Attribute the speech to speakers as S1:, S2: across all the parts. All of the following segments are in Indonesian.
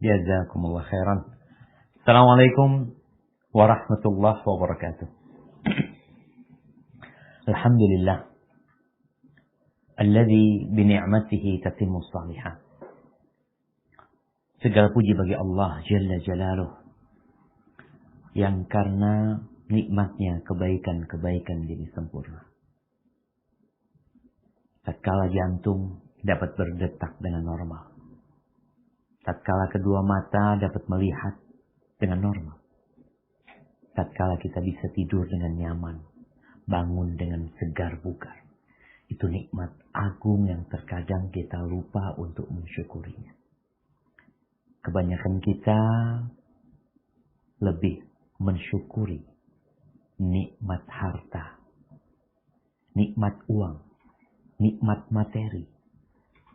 S1: Jazakumullah khairan. Assalamualaikum warahmatullahi wabarakatuh. Alhamdulillah alladzi bi ni'matihi tatimmu shalihat. Segala puji bagi Allah Jalla Jalaluh yang karena nikmatnya kebaikan-kebaikan jadi sempurna. Tatkala jantung dapat berdetak dengan normal. Tatkala kedua mata dapat melihat dengan normal. Tatkala kita bisa tidur dengan nyaman, bangun dengan segar bugar. Itu nikmat agung yang terkadang kita lupa untuk mensyukurinya. Kebanyakan kita lebih mensyukuri nikmat harta, nikmat uang, nikmat materi.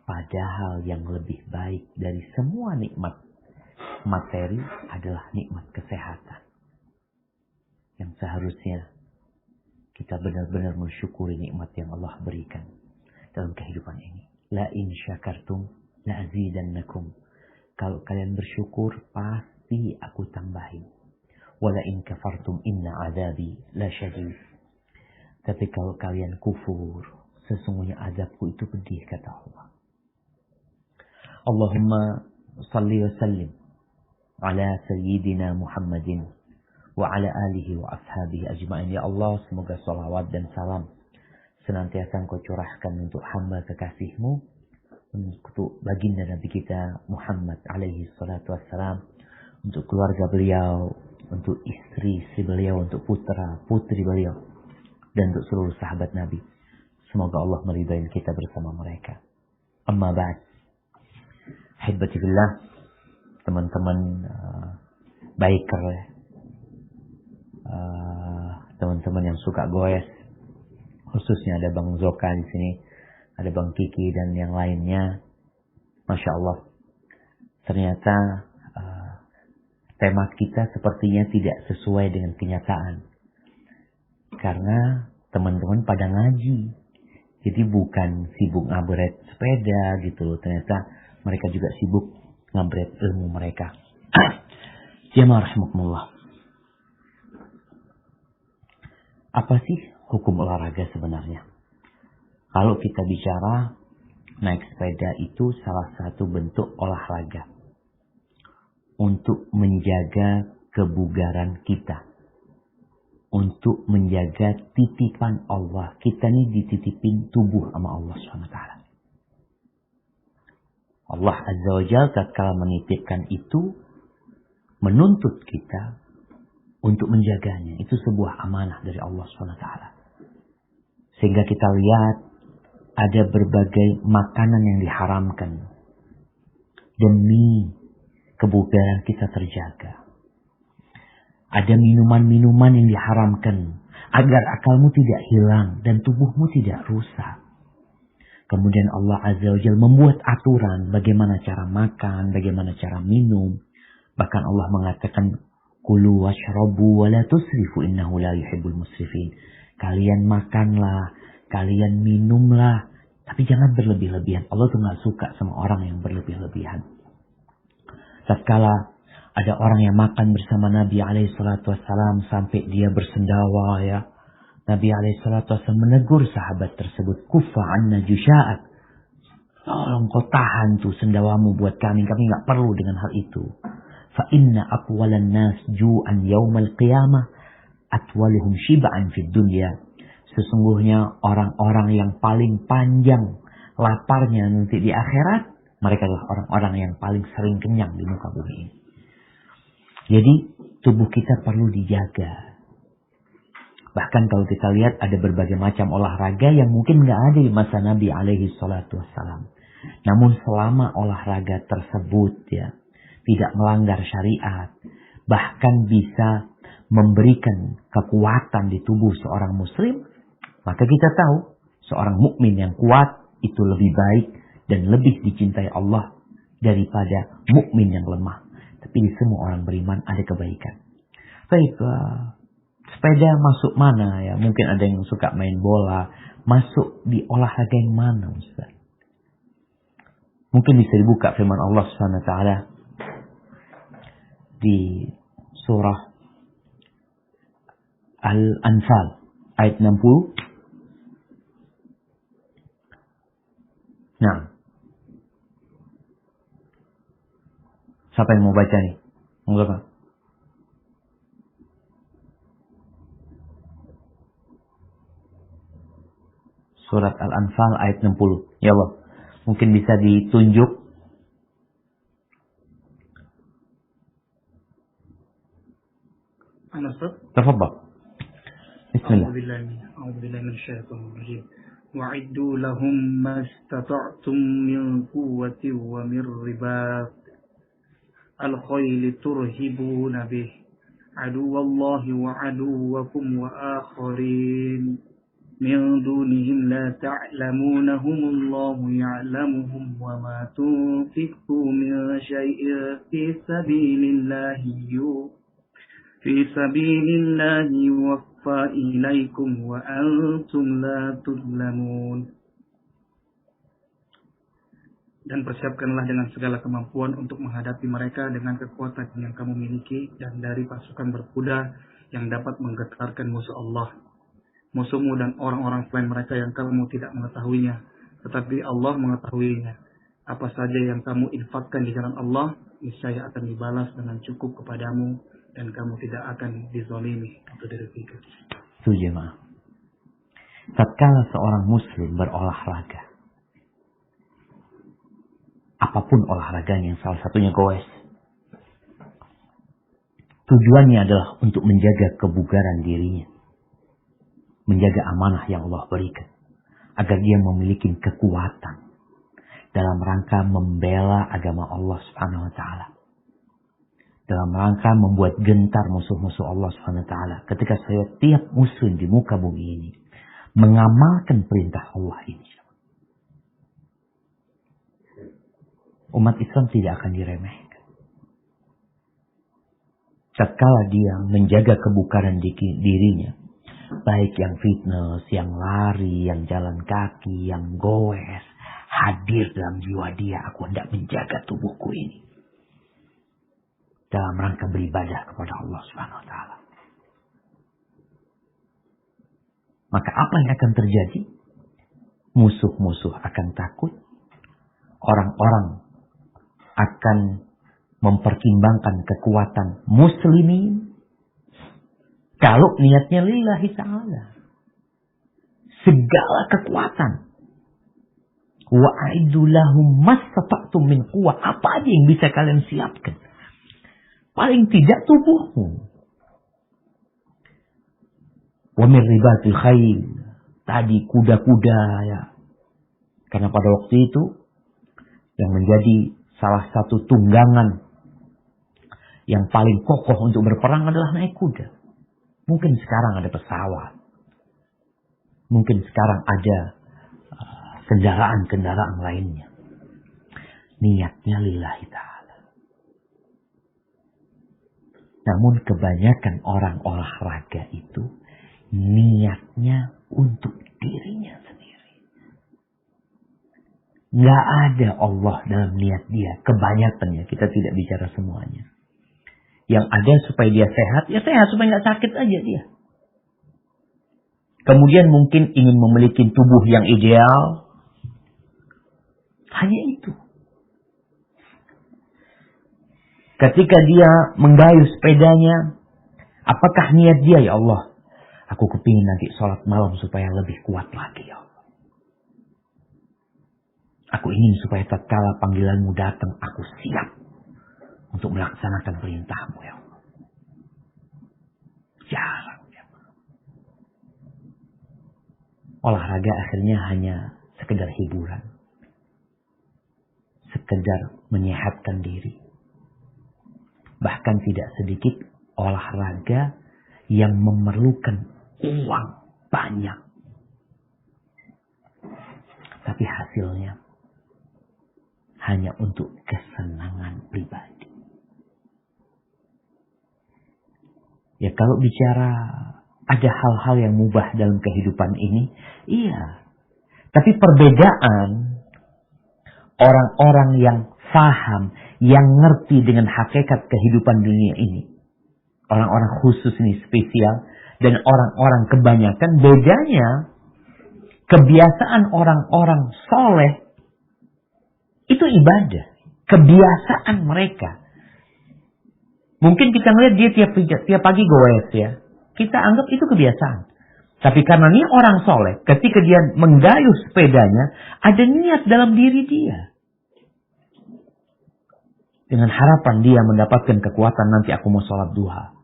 S1: Padahal yang lebih baik dari semua nikmat materi adalah nikmat kesehatan. Yang seharusnya kita benar-benar mensyukuri nikmat yang Allah berikan dalam kehidupan ini. La in syakartum la azidannakum. Kalau kalian bersyukur pasti aku tambahin. Wala in kafartum inna azabi la syadid. Tapi kalau kalian kufur, sesungguhnya azabku itu pedih, kata Allah. Allahumma salli wa sallim ala sayyidina Muhammadin wa ala alihi wa ashabihi ajma'in. Ya Allah, semoga salawat dan salam senantiasa Engkau curahkan untuk hamba kekasih-Mu, untuk baginda Nabi kita Muhammad alaihi salatu wassalam, untuk keluarga beliau, untuk istri beliau, untuk putra putri beliau, dan untuk seluruh sahabat Nabi. Semoga Allah meridai kita bersama mereka. Amma ba'd. Hibati billah, teman-teman biker, teman-teman yang suka goes, khususnya ada Bang Zoka di sini, ada Bang Kiki dan yang lainnya. Masya Allah, ternyata tema kita sepertinya tidak sesuai dengan kenyataan, karena teman-teman pada ngaji, jadi bukan sibuk ngabret sepeda gitu loh. Ternyata mereka juga sibuk ngabret ilmu mereka. Jamaah rahimakumullah. Apa sih hukum olahraga sebenarnya? Kalau kita bicara naik sepeda itu salah satu bentuk olahraga untuk menjaga kebugaran kita, untuk menjaga titipan Allah. Kita ini dititipin tubuh sama Allah SWT. Allah Azza wa Jalla tatkala menitipkan itu menuntut kita untuk menjaganya. Itu sebuah amanah dari Allah SWT. Sehingga kita lihat ada berbagai makanan yang diharamkan demi kebugaran kita terjaga. Ada minuman-minuman yang diharamkan agar akalmu tidak hilang dan tubuhmu tidak rusak. Kemudian Allah Azza wa Jalla membuat aturan bagaimana cara makan, bagaimana cara minum. Bahkan Allah mengatakan, Kulu washrabu wa la tusrifu innahu la yuhibbul musrifin. Kalian makanlah, kalian minumlah, tapi jangan berlebih-lebihan. Allah tuh gak suka sama orang yang berlebih-lebihan. Tatkala ada orang yang makan bersama Nabi SAW sampai dia bersendawa ya. Nabi SAW menegur sahabat tersebut. Kufa anna jusha'at. Tolong kau tahan tuh sendawamu buat kami. Kami gak perlu dengan hal itu. Fa inna aqwalan nas ju'an yawmal qiyamah atwaluhum shiba'an fid dunya. Sesungguhnya orang-orang yang paling panjang laparnya nanti di akhirat, mereka adalah orang-orang yang paling sering kenyang di muka bumi ini. Jadi tubuh kita perlu dijaga. Bahkan kalau kita lihat ada berbagai macam olahraga yang mungkin nggak ada di masa Nabi alaihi salatu wassalam. Namun selama olahraga tersebut ya tidak melanggar syariat, bahkan bisa memberikan kekuatan di tubuh seorang muslim, maka kita tahu seorang mukmin yang kuat itu lebih baik dan lebih dicintai Allah daripada mukmin yang lemah. Tapi di semua orang beriman ada kebaikan. Baik, sepeda masuk mana ya? Mungkin ada yang suka main bola, masuk di olahraga yang mana, Ustaz? Mungkin bisa dibuka firman Allah SWT. di surah Al-Anfal ayat 60. Nah, siapa yang mau baca nih? Mau apa? Surat Al-Anfal ayat 60. Ya Allah, mungkin bisa ditunjuk. Tafadhal. Bismillah.
S2: A'udzubillahi minasyaitonir rajim. Wa'iddu lahum mastata'tum min quwwatin wa min ribat al-khayli turhibuna bih aduwallahi wa aduwakum wa akharin min dunihim la ta'lamunahumullahu ya'lamuhum wa ma tunfiqu min syai'in fi sabilillahi yuwaffa ilaikum wa antum la tudlamun. Dan persiapkanlah dengan segala kemampuan untuk menghadapi mereka dengan kekuatan yang kamu miliki dan dari pasukan berkuda yang dapat menggetarkan musuh Allah, musuhmu dan orang-orang selain mereka yang kamu tidak mengetahuinya, tetapi Allah mengetahuinya. Apa saja yang kamu infakkan di jalan Allah, niscaya akan dibalas dengan cukup kepadamu dan kamu tidak akan dizalimi atau dirugikan.
S1: Itu jemaah. Tatkala seorang muslim berolahraga, apapun olahraganya, salah satunya goes, tujuannya adalah untuk menjaga kebugaran dirinya, menjaga amanah yang Allah berikan, agar dia memiliki kekuatan dalam rangka membela agama Allah Subhanahu wa taala, dalam rangka membuat gentar musuh-musuh Allah Subhanahu wa taala. Ketika setiap muslim di muka bumi ini mengamalkan perintah Allah ini, umat Islam tidak akan diremehkan. Tatkala dia menjaga kebugaran dirinya, baik yang fitness, yang lari, yang jalan kaki, yang goes, hadir dalam jiwa dia, aku hendak menjaga tubuhku ini dalam rangka beribadah kepada Allah Subhanahu wa taala. Maka apa yang akan terjadi? Musuh-musuh akan takut. Orang-orang akan mempertimbangkan kekuatan muslimin kalau niatnya lillahi ta'ala. Segala kekuatan. Wa'iddu lahum mastata'tum min quwwah. Apa aja yang bisa kalian siapkan? Paling tidak tubuhmu. Wa min ribatil khayl. Tadi kuda-kuda ya. Karena pada waktu itu yang menjadi salah satu tunggangan yang paling kokoh untuk berperang adalah naik kuda. Mungkin sekarang ada pesawat. Mungkin sekarang ada kendaraan-kendaraan lainnya. Niatnya lillahi ta'ala. Namun kebanyakan orang olahraga itu niatnya untuk dirinya sendiri. Nggak ada Allah dalam niat dia. Kebanyakannya, kita tidak bicara semuanya. Yang ada supaya dia sehat, ya sehat. Supaya nggak sakit aja dia. Kemudian mungkin ingin memiliki tubuh yang ideal. Hanya itu. Ketika dia menggayuh sepedanya, apakah niat dia, ya Allah, aku kepingin nanti sholat malam supaya lebih kuat lagi, ya Allah. Aku ingin supaya tatkala panggilanmu datang, aku siap untuk melaksanakan perintahmu, ya Allah. Jarang, ya Allah. Olahraga akhirnya hanya sekedar hiburan. Sekedar menyehatkan diri. Bahkan tidak sedikit olahraga yang memerlukan uang banyak. Tapi hasilnya hanya untuk kesenangan pribadi. Ya kalau bicara ada hal-hal yang mubah dalam kehidupan ini, iya. Tapi perbedaan orang-orang yang faham, yang ngerti dengan hakikat kehidupan dunia ini. Orang-orang khusus ini spesial. Dan orang-orang kebanyakan bedanya, kebiasaan orang-orang soleh itu ibadah. Kebiasaan mereka. Mungkin kita ngeliat dia tiap pagi goes ya. Kita anggap itu kebiasaan. Tapi karena dia orang soleh, ketika dia menggayuh sepedanya, ada niat dalam diri dia. Dengan harapan dia mendapatkan kekuatan, nanti aku mau sholat duha.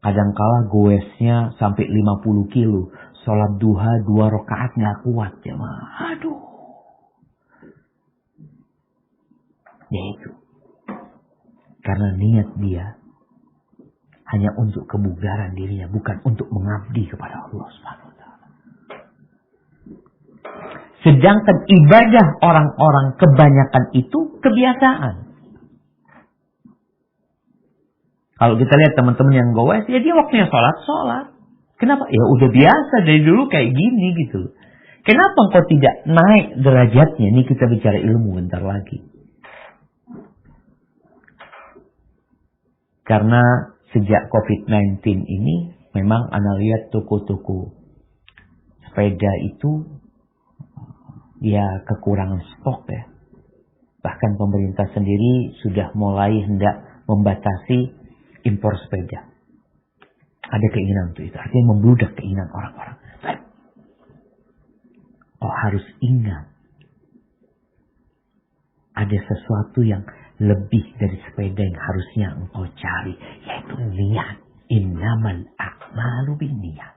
S1: Kadangkala goesnya sampai 50 kilo. Sholat duha 2 rakaat gak kuat jemaah. Aduh. Ya itu. Karena niat dia hanya untuk kebugaran dirinya, bukan untuk mengabdi kepada Allah Subhanahu wa taala. Sedangkan ibadah orang-orang kebanyakan itu kebiasaan. Kalau kita lihat teman-teman yang goes, ya dia waktunya sholat. Kenapa? Ya udah biasa dari dulu kayak gini gitu. Kenapa engkau tidak naik derajatnya? Ini kita bicara ilmu bentar lagi. Karena sejak COVID-19 ini, memang Anda lihat toko-toko sepeda itu ya kekurangan stok ya. Bahkan pemerintah sendiri sudah mulai hendak membatasi impor sepeda. Ada keinginan untuk itu. Artinya membludak keinginan orang-orang. Oh harus ingat. Ada sesuatu yang lebih dari sepeda yang harusnya engkau cari. Yaitu niat. Innamal a'malu binniyat.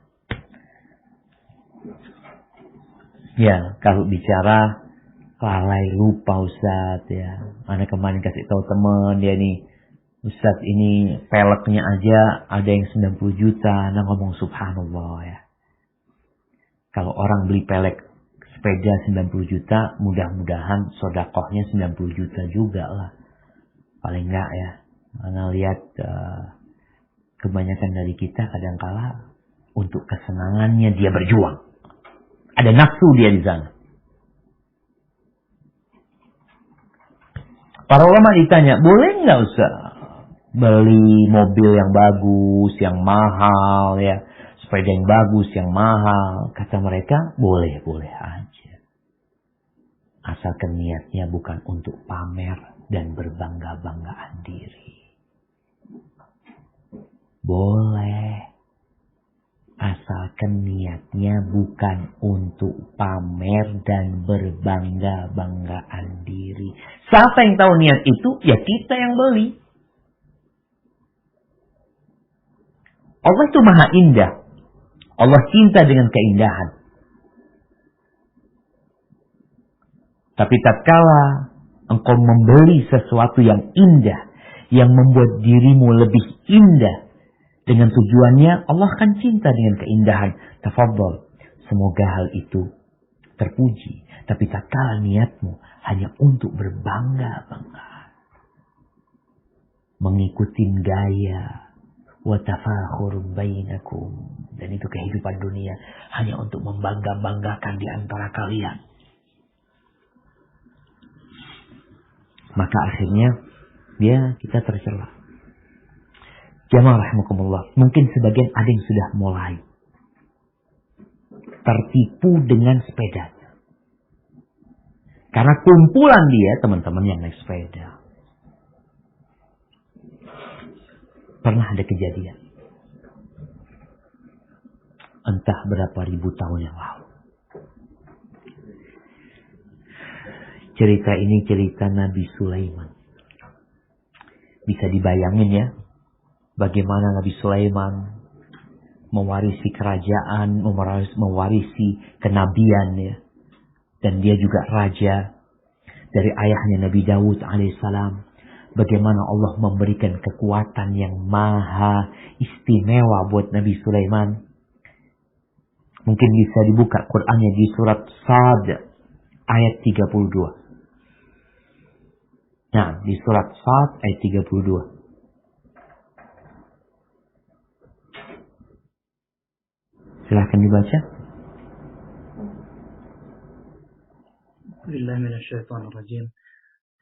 S1: Ya kalau bicara lalai lupa Ustaz ya. Ana kemarin kasih tahu teman dia nih. Ustaz ini peleknya aja ada yang 90 juta. Nah ngomong subhanallah ya. Kalau orang beli pelek sepeda 90 juta. Mudah-mudahan sodakohnya 90 juta juga lah. Paling enggak ya. Karena lihat kebanyakan dari kita kadangkala untuk kesenangannya dia berjuang. Ada nafsu dia di sana. Para ulama ditanya, boleh nggak Ustaz beli mobil yang bagus, yang mahal ya, sepeda yang bagus, yang mahal? Kata mereka, boleh aja. Asalkan niatnya bukan untuk pamer dan berbangga-banggaan diri. Boleh. Asalkan niatnya bukan untuk pamer dan berbangga-banggaan diri. Siapa yang tahu niat itu? Ya kita yang beli. Allah itu maha indah. Allah cinta dengan keindahan. Tapi tatkala engkau membeli sesuatu yang indah, yang membuat dirimu lebih indah, dengan tujuannya Allah akan cinta dengan keindahan. Tafadhol. Semoga hal itu terpuji. Tapi tatkala niatmu hanya untuk berbangga-bangga, mengikuti gaya, wa tafakhur bainakum, dan itu kehidupan dunia hanya untuk membangga-banggakan di antara kalian, maka akhirnya kita tercela. Jamaah rahimakumullah, mungkin sebagian ada yang sudah mulai tertipu dengan sepedanya. Karena kumpulan dia teman-teman yang naik sepeda. Pernah ada kejadian. Entah berapa ribu tahun yang lalu. Cerita ini cerita Nabi Sulaiman. Bisa dibayangin ya. Bagaimana Nabi Sulaiman mewarisi kerajaan, mewarisi kenabian ya. Dan dia juga raja dari ayahnya Nabi Daud alaihissalam. Bagaimana Allah memberikan kekuatan yang maha istimewa buat Nabi Sulaiman. Mungkin bisa dibuka Qur'annya di surat Sad ayat 32. Nah, di surat Sad ayat 32. Silahkan dibaca.
S2: billahi minasyaitonir rajim.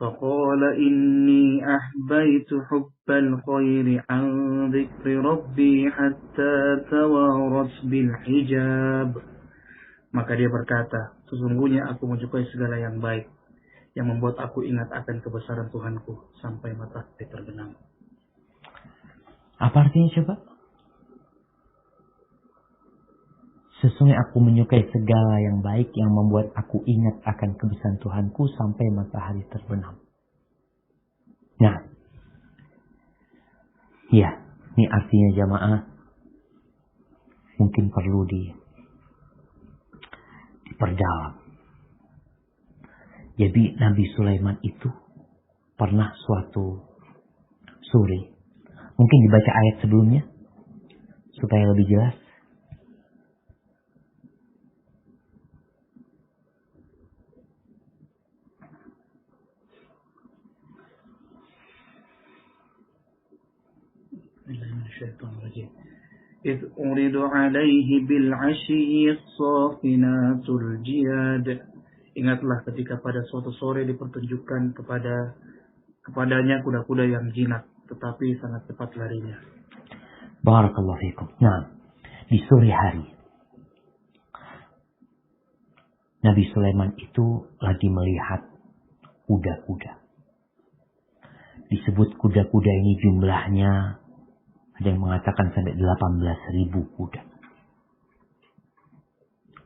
S2: Faqala inni ahbaitu hubbal khairi an dzikri rabbi hatta tawarat bil hijab. Maka dia berkata, sesungguhnya aku menyukai segala yang baik, yang membuat aku ingat akan kebesaran Tuhanku sampai matahari terbenam.
S1: Apa artinya coba? Sesungguhnya aku menyukai segala yang baik yang membuat aku ingat akan kebesaran Tuhanku sampai matahari terbenam. Nah, ya, ini artinya jamaah mungkin perlu diperdalam. Jadi Nabi Sulaiman itu pernah suatu sore, mungkin dibaca ayat sebelumnya supaya lebih jelas.
S2: إذ أُرِدُ عَلَيْهِ بِالْعَشِيِّ الصَّافِنَاتُ الْجِيَادُ. Ingatlah ketika pada suatu sore dipertunjukkan kepadanya kuda-kuda yang jinak, tetapi sangat cepat larinya.
S1: Barakallahu fikum. Nah, di sore hari Nabi Sulaiman itu lagi melihat kuda-kuda. Disebut kuda-kuda ini jumlahnya ada yang mengatakan sampai 18.000 kuda.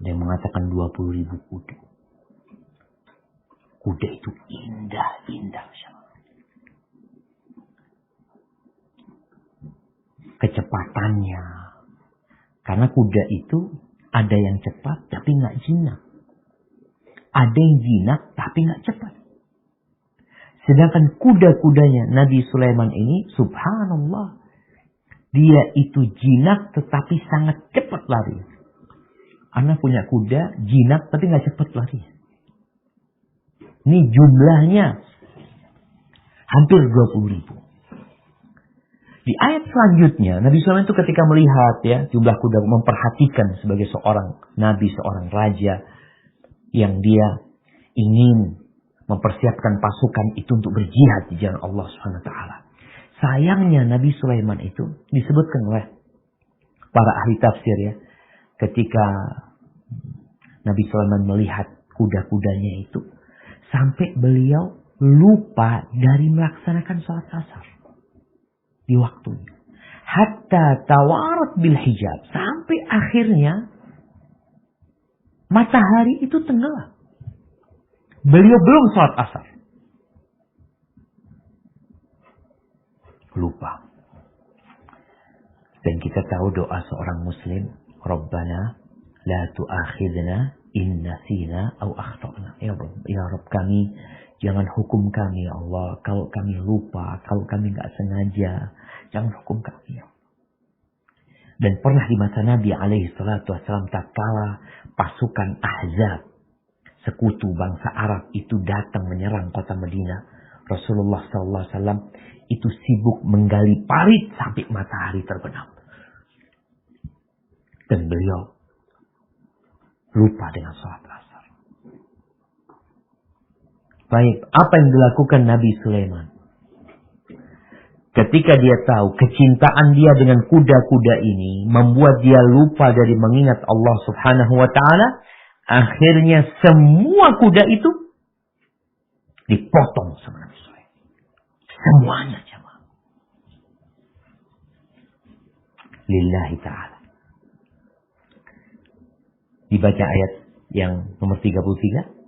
S1: Ada yang mengatakan 20.000 kuda. Kuda itu indah-indah. Kecepatannya. Karena kuda itu ada yang cepat tapi nggak jinak. Ada yang jinak tapi nggak cepat. Sedangkan kuda-kudanya Nabi Sulaiman ini, subhanallah, dia itu jinak tetapi sangat cepat lari. Anak punya kuda jinak tapi nggak cepat lari. Ini jumlahnya hampir 20.000. Di ayat selanjutnya, Nabi Sulaiman itu ketika melihat ya jumlah kuda, memperhatikan sebagai seorang nabi, seorang raja yang dia ingin mempersiapkan pasukan itu untuk berjihad di jalan Allah Subhanahu wa taala. Sayangnya Nabi Sulaiman itu disebutkan oleh para ahli tafsir ya, ketika Nabi Sulaiman melihat kuda-kudanya itu sampai beliau lupa dari melaksanakan sholat asar di waktunya. Hatta tawarat bil hijab, sampai akhirnya matahari itu tenggelam. Beliau belum sholat asar. Lupa. Dan kita tahu doa seorang muslim, Rabbana la tu'akhidna in nasina aw akhtana. Ya Rabb kami, jangan hukum kami ya Allah kalau kami lupa, kalau kami enggak sengaja. Jangan hukum kami ya Allah. Dan pernah di masa Nabi alaihi salatu wassalam tatkala pasukan Ahzab, sekutu bangsa Arab itu datang menyerang kota Madinah, Rasulullah SAW itu sibuk menggali parit sampai matahari terbenam. Dan beliau lupa dengan sholat asar. Baik, apa yang dilakukan Nabi Sulaiman? Ketika dia tahu kecintaan dia dengan kuda-kuda ini membuat dia lupa dari mengingat Allah Subhanahu wa taala, akhirnya semua kuda itu dipotong sama Nabi Sulaiman. Semuanya jemaah. Lillahi ta'ala. Dibaca ayat yang nomor 33.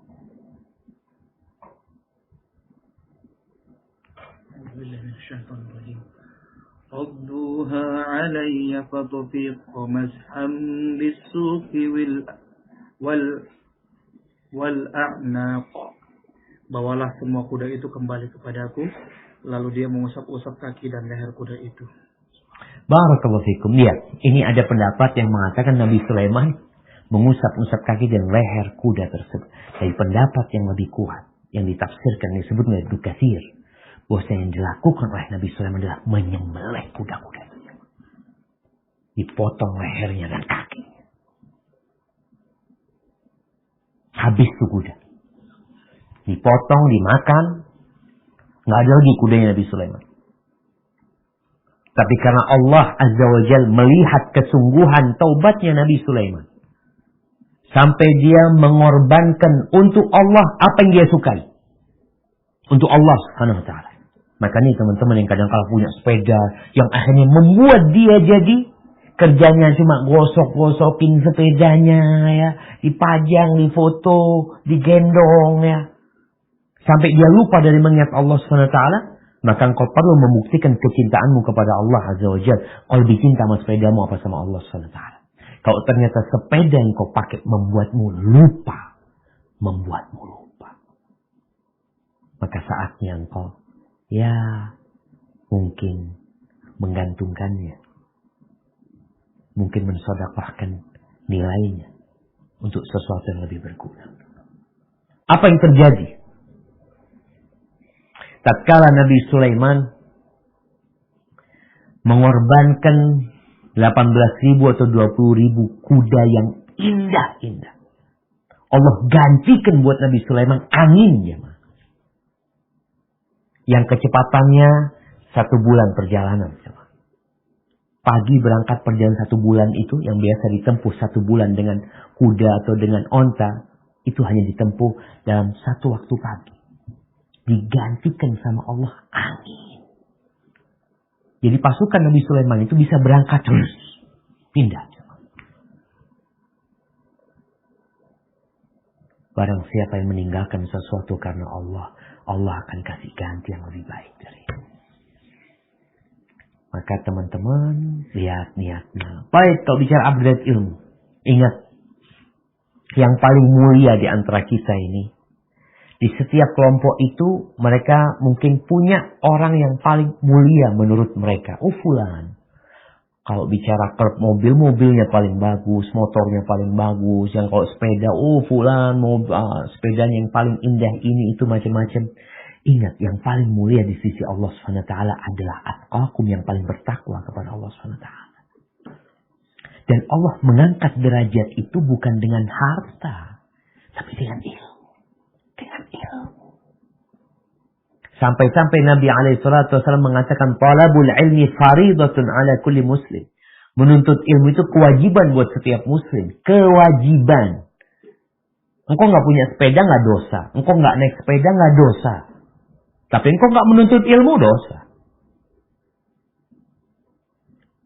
S2: Radduha alayya fatufiq mazham bisuqi wal a'naq. Bawalah semua kuda itu kembali kepadaku, lalu dia mengusap-usap kaki dan leher kuda itu.
S1: Barakallahu fikum. Ya, ini ada pendapat yang mengatakan Nabi Sulaiman mengusap-usap kaki dan leher kuda tersebut. Dari pendapat yang lebih kuat yang ditafsirkan disebut oleh Ibnu Katsir, bahwa yang dilakukan oleh Nabi Sulaiman adalah menyembelih kuda-kuda itu. Dipotong lehernya dan kakinya. Habis itu kuda. Dipotong, dimakan. Nggak ada lagi kudanya Nabi Sulaiman. Tapi karena Allah Azza wa Jalla melihat kesungguhan taubatnya Nabi Sulaiman, sampai dia mengorbankan untuk Allah apa yang dia sukai. Untuk Allah Subhanahu wa Ta'ala. Maka nih teman-teman yang kadang kala punya sepeda yang akhirnya membuat dia jadi kerjanya cuma gosok-gosokin sepedanya ya, dipajang, difoto, digendong ya. Sampai dia lupa dari mengingat Allah SWT, maka engkau perlu membuktikan kecintaanmu kepada Allah Azza wa Jalla. Kau lebih cinta sama sepedamu apa sama Allah SWT. Kalau ternyata sepeda yang kau pakai membuatmu lupa, maka saatnya engkau ya mungkin menggantungkannya, mungkin mensedekahkan nilainya untuk sesuatu yang lebih berguna. Apa yang terjadi? Tatkala Nabi Sulaiman mengorbankan 18.000 atau 20.000 kuda yang indah-indah, Allah gantikan buat Nabi Sulaiman angin jemaah, yang kecepatannya 1 bulan perjalanan. Pagi berangkat perjalanan 1 bulan itu, yang biasa ditempuh 1 bulan dengan kuda atau dengan onta, itu hanya ditempuh dalam 1 waktu pagi. Digantikan sama Allah angin. Jadi pasukan Nabi Sulaiman itu bisa berangkat terus. Pindah. Barang siapa yang meninggalkan sesuatu karena Allah, Allah akan kasih ganti yang lebih baik dari itu. Maka teman-teman, lihat niatnya. Baik, kalau bicara upgrade ilmu, ingat, yang paling mulia di antara kita ini, di setiap kelompok itu, mereka mungkin punya orang yang paling mulia menurut mereka. Oh fulan. Kalau bicara klub mobil, mobilnya paling bagus, motornya paling bagus. Yang kalau sepeda, oh fulan, sepedanya yang paling indah ini, itu macam-macam. Ingat, yang paling mulia di sisi Allah SWT adalah atqakum, yang paling bertakwa kepada Allah SWT. Dan Allah mengangkat derajat itu bukan dengan harta, tapi dengan ilmu. Sampai-sampai Nabi SAW mengatakan talabul ilmi faridatun ala kulli muslim. Menuntut ilmu itu kewajiban buat setiap muslim. Kewajiban. Engkau gak punya sepeda gak dosa. Engkau gak naik sepeda gak dosa. Tapi engkau gak menuntut ilmu dosa.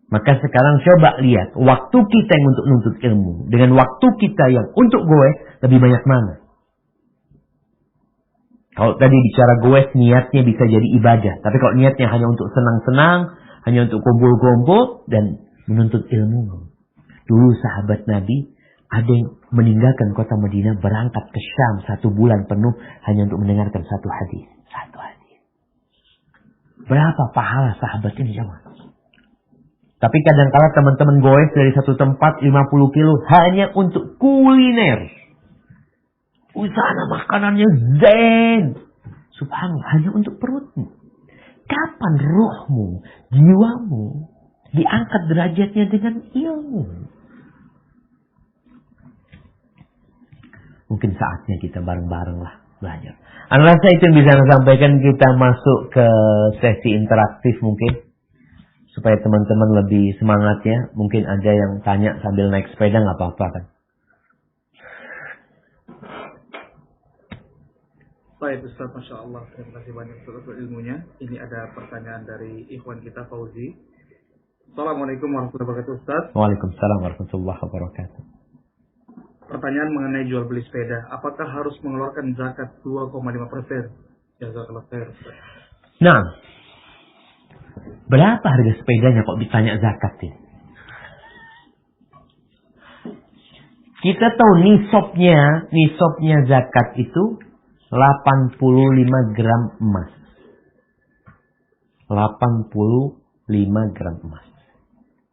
S1: Maka sekarang coba lihat. Waktu kita yang untuk menuntut ilmu dengan waktu kita yang untuk goes, lebih banyak mana? Kalau tadi bicara goes, niatnya bisa jadi ibadah. Tapi kalau niatnya hanya untuk senang-senang, hanya untuk kumpul-kumpul dan menuntut ilmu. Dulu sahabat Nabi, ada yang meninggalkan kota Madinah, berangkat ke Syam 1 bulan penuh hanya untuk mendengarkan 1 hadis. 1 hadis. Berapa pahala sahabat ini jemaah? Tapi kadang-kala teman-teman goes dari satu tempat 50 kilo hanya untuk kuliner. Sana makanannya zen. Subhanallah, hanya untuk perutmu. Kapan ruhmu, jiwamu diangkat derajatnya dengan ilmu? Mungkin saatnya kita bareng-bareng lah belajar. Anda rasa itu yang bisa saya sampaikan. Kita masuk ke sesi interaktif mungkin. Supaya teman-teman lebih semangat ya. Mungkin ada yang tanya sambil naik sepeda, gak apa-apa kan.
S2: Baik Ustaz, Masya Allah. Terima kasih banyak untuk ilmunya. Ini ada pertanyaan dari ikhwan kita Fauzi. Assalamualaikum warahmatullahi wabarakatuh Ustaz.
S1: Waalaikumsalam warahmatullahi wabarakatuh.
S2: Pertanyaan mengenai jual beli sepeda. Apakah harus mengeluarkan zakat 2,5%? Jazakallah khair.
S1: Nah, berapa harga sepedanya kok ditanya zakat ini? Kita tahu nisabnya zakat itu 85 gram emas. 85 gram emas.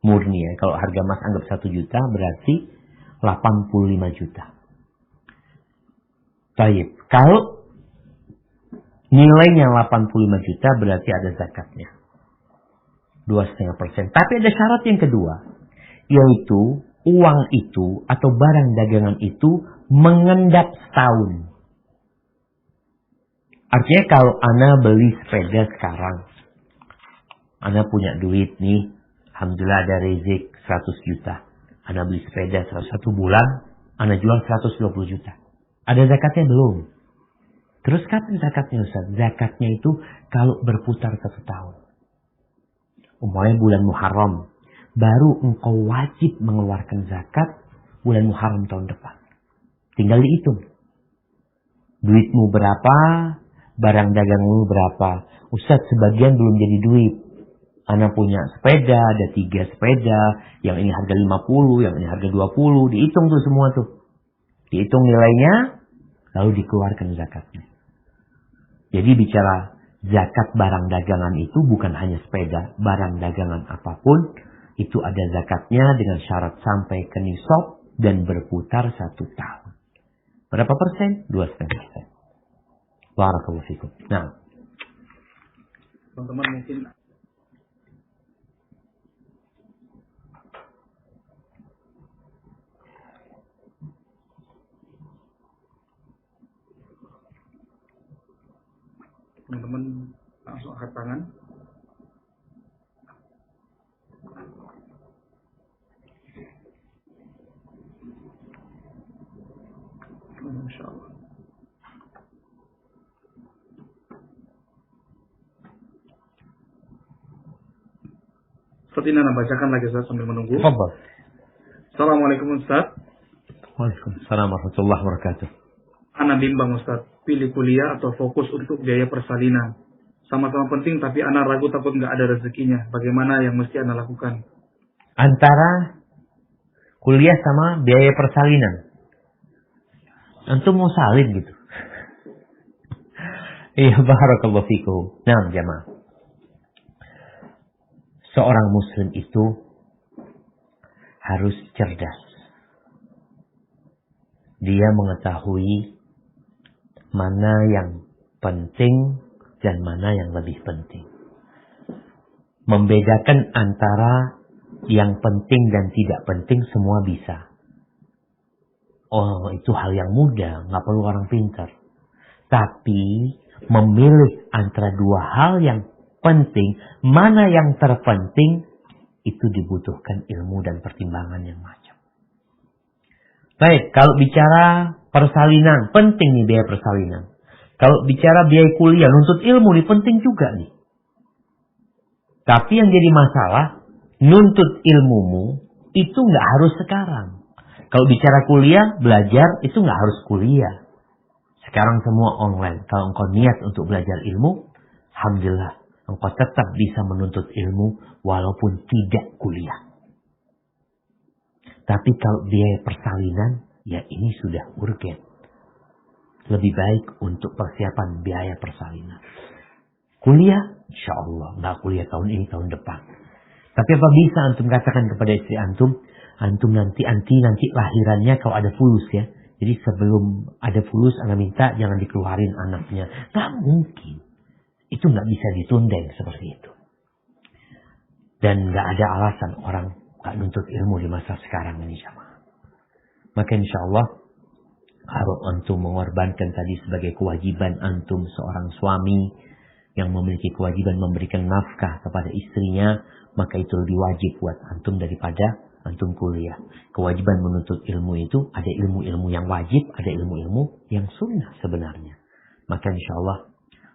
S1: Murni ya. Kalau harga emas anggap 1 juta berarti 85 juta. Baik. Kalau nilainya 85 juta berarti ada zakatnya. 2,5%. Tapi ada syarat yang kedua. Yaitu uang itu atau barang dagangan itu mengendap setahun. Artinya kalau Ana beli sepeda sekarang, Ana punya duit nih, alhamdulillah ada rezeki 100 juta. Ana beli sepeda 1 bulan, Ana jual 120 juta. Ada zakatnya belum? Terus kapan zakatnya Ustaz? Zakatnya itu kalau berputar 1 tahun. Umpamanya bulan Muharram, baru engkau wajib mengeluarkan zakat bulan Muharram tahun depan. Tinggal dihitung. Duitmu berapa, barang dagangmu berapa. Ustaz, sebagian belum jadi duit. Ana punya sepeda, ada 3 sepeda, yang ini harga 50, yang ini harga 20, dihitung tuh semua tuh. Dihitung nilainya, lalu dikeluarkan zakatnya. Jadi bicara zakat barang dagangan itu bukan hanya sepeda, barang dagangan apapun, itu ada zakatnya dengan syarat sampai ke nisab dan berputar 1 tahun. Berapa persen? 2,5%. Barakallahu fikum. Nah,
S2: teman-teman mungkin langsung angkat tangan. Masya Allah. Seperti ini Anda bacakan lagi Ustaz sambil menunggu.
S1: tafadhal.
S2: Assalamualaikum Ustaz.
S1: Waalaikumsalam warahmatullahi wabarakatuh.
S2: Ana bimbang Ustaz, pilih kuliah atau fokus untuk biaya persalinan. Sama-sama penting tapi Ana ragu takut nggak ada rezekinya. Bagaimana yang mesti Ana lakukan?
S1: Antara kuliah sama biaya persalinan. Antum mau salin gitu. Iya, barakallahu fikum. Nah, jamaah. Seorang muslim itu harus cerdas. Dia mengetahui mana yang penting dan mana yang lebih penting. Membedakan antara yang penting dan tidak penting semua bisa. Oh, itu hal yang mudah, nggak perlu orang pintar. Tapi memilih antara 2 hal yang penting, mana yang terpenting, itu dibutuhkan ilmu dan pertimbangan yang macam. Baik, kalau bicara persalinan, penting nih biaya persalinan. Kalau bicara biaya kuliah, nuntut ilmu nih penting juga nih. Tapi yang jadi masalah, nuntut ilmumu itu nggak harus sekarang. Kalau bicara kuliah, belajar itu nggak harus kuliah. Sekarang semua online. Kalau engkau niat untuk belajar ilmu, alhamdulillah, engkau tetap bisa menuntut ilmu walaupun tidak kuliah. Tapi kalau biaya persalinan, ya ini sudah urgen. Lebih baik untuk persiapan biaya persalinan. Kuliah, insya Allah, nggak kuliah tahun ini, tahun depan. Tapi apa bisa antum katakan kepada istri antum nanti lahirannya kalau ada fulus ya. Jadi sebelum ada fulus, Anda minta jangan dikeluarin anaknya. Nggak mungkin. Itu nggak bisa ditunda seperti itu. Dan nggak ada alasan orang nggak nuntut ilmu di masa sekarang ini jamaah. Maka insya Allah harus antum mengorbankan tadi sebagai kewajiban antum seorang suami yang memiliki kewajiban memberikan nafkah kepada istrinya, maka itu lebih wajib buat antum daripada antum kuliah. Kewajiban menuntut ilmu itu ada ilmu-ilmu yang wajib, ada ilmu-ilmu yang sunnah sebenarnya. Maka insya Allah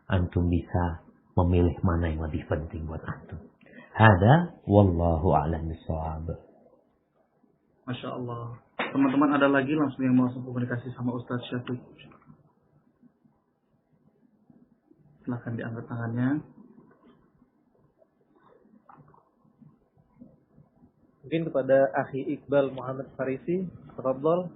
S1: antum bisa memilih mana yang lebih penting buat antum. Hada wallahu a'lam bishawab.
S2: Masya Allah. Teman-teman ada lagi langsung yang mau komunikasi sama Ustaz Syafiq. Silahkan diangkat tangannya.
S3: Mungkin kepada Akhi Iqbal Muhammad Farisi, tafadhol.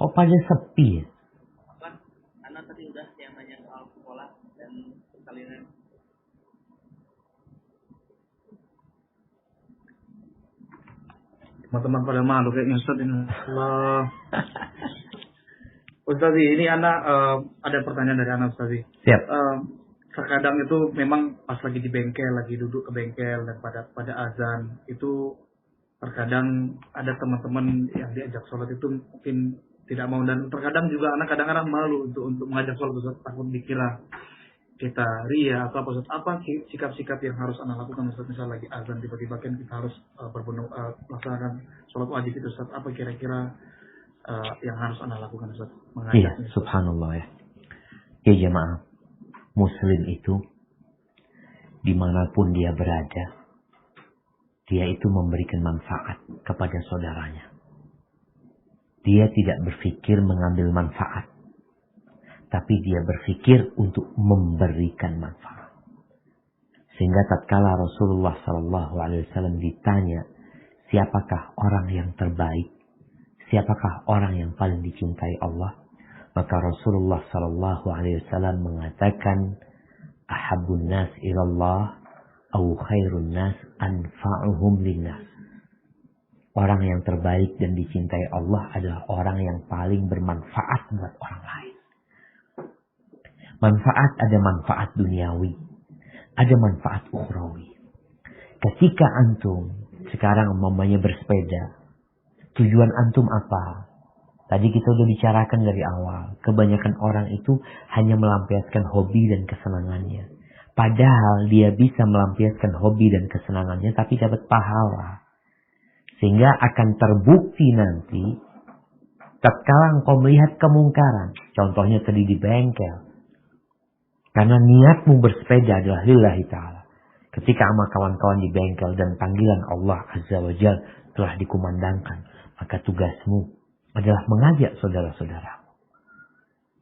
S1: Kok pada sepi ya?
S4: Anak tadi udah yang nanya soal sekolah dan persalinan.
S2: Teman-teman pada malu kayaknya Ustaz ini. Allah. Ustaz ini anak ada pertanyaan dari anak Ustaz.
S1: Siap.
S2: terkadang itu memang pas lagi di bengkel, lagi duduk ke bengkel dan pada azan itu terkadang ada teman-teman yang diajak sholat itu mungkin tidak mau, dan terkadang juga anak kadang-kadang malu untuk mengajak sholat, Ustaz, takut dikira kita ria atau apa sikap-sikap yang harus anak lakukan, Ustaz, misal lagi azan tiba-tiba kan kita harus melaksanakan sholat wajib itu, Ustaz, apa kira-kira yang harus anak lakukan, Ustaz,
S1: Iya,
S2: mengajaknya?
S1: subhanallah ya. Ya jemaah, Muslim itu dimanapun dia berada, dia itu memberikan manfaat kepada saudaranya. Dia tidak berpikir mengambil manfaat, tapi dia berpikir untuk memberikan manfaat. Sehingga tatkala Rasulullah SAW ditanya, siapakah orang yang terbaik? Siapakah orang yang paling dicintai Allah? Maka Rasulullah SAW mengatakan, ahabbun nas ilallah au khairun nas anfa'uhum linnas. Orang yang terbaik dan dicintai Allah adalah orang yang paling bermanfaat buat orang lain. Manfaat, ada manfaat duniawi, ada manfaat ukhrawi. Ketika antum sekarang umpamanya bersepeda, tujuan antum apa? Tadi kita sudah bicarakan dari awal, kebanyakan orang itu hanya melampiaskan hobi dan kesenangannya. Padahal dia bisa melampiaskan hobi dan kesenangannya tapi dapat pahala. Sehingga akan terbukti nanti tatkala engkau melihat kemungkaran, contohnya tadi di bengkel. Karena niatmu bersepeda adalah lillahi ta'ala. Ketika sama kawan-kawan di bengkel dan panggilan Allah Azza wa Jalla telah dikumandangkan, maka tugasmu adalah mengajak saudara-saudara.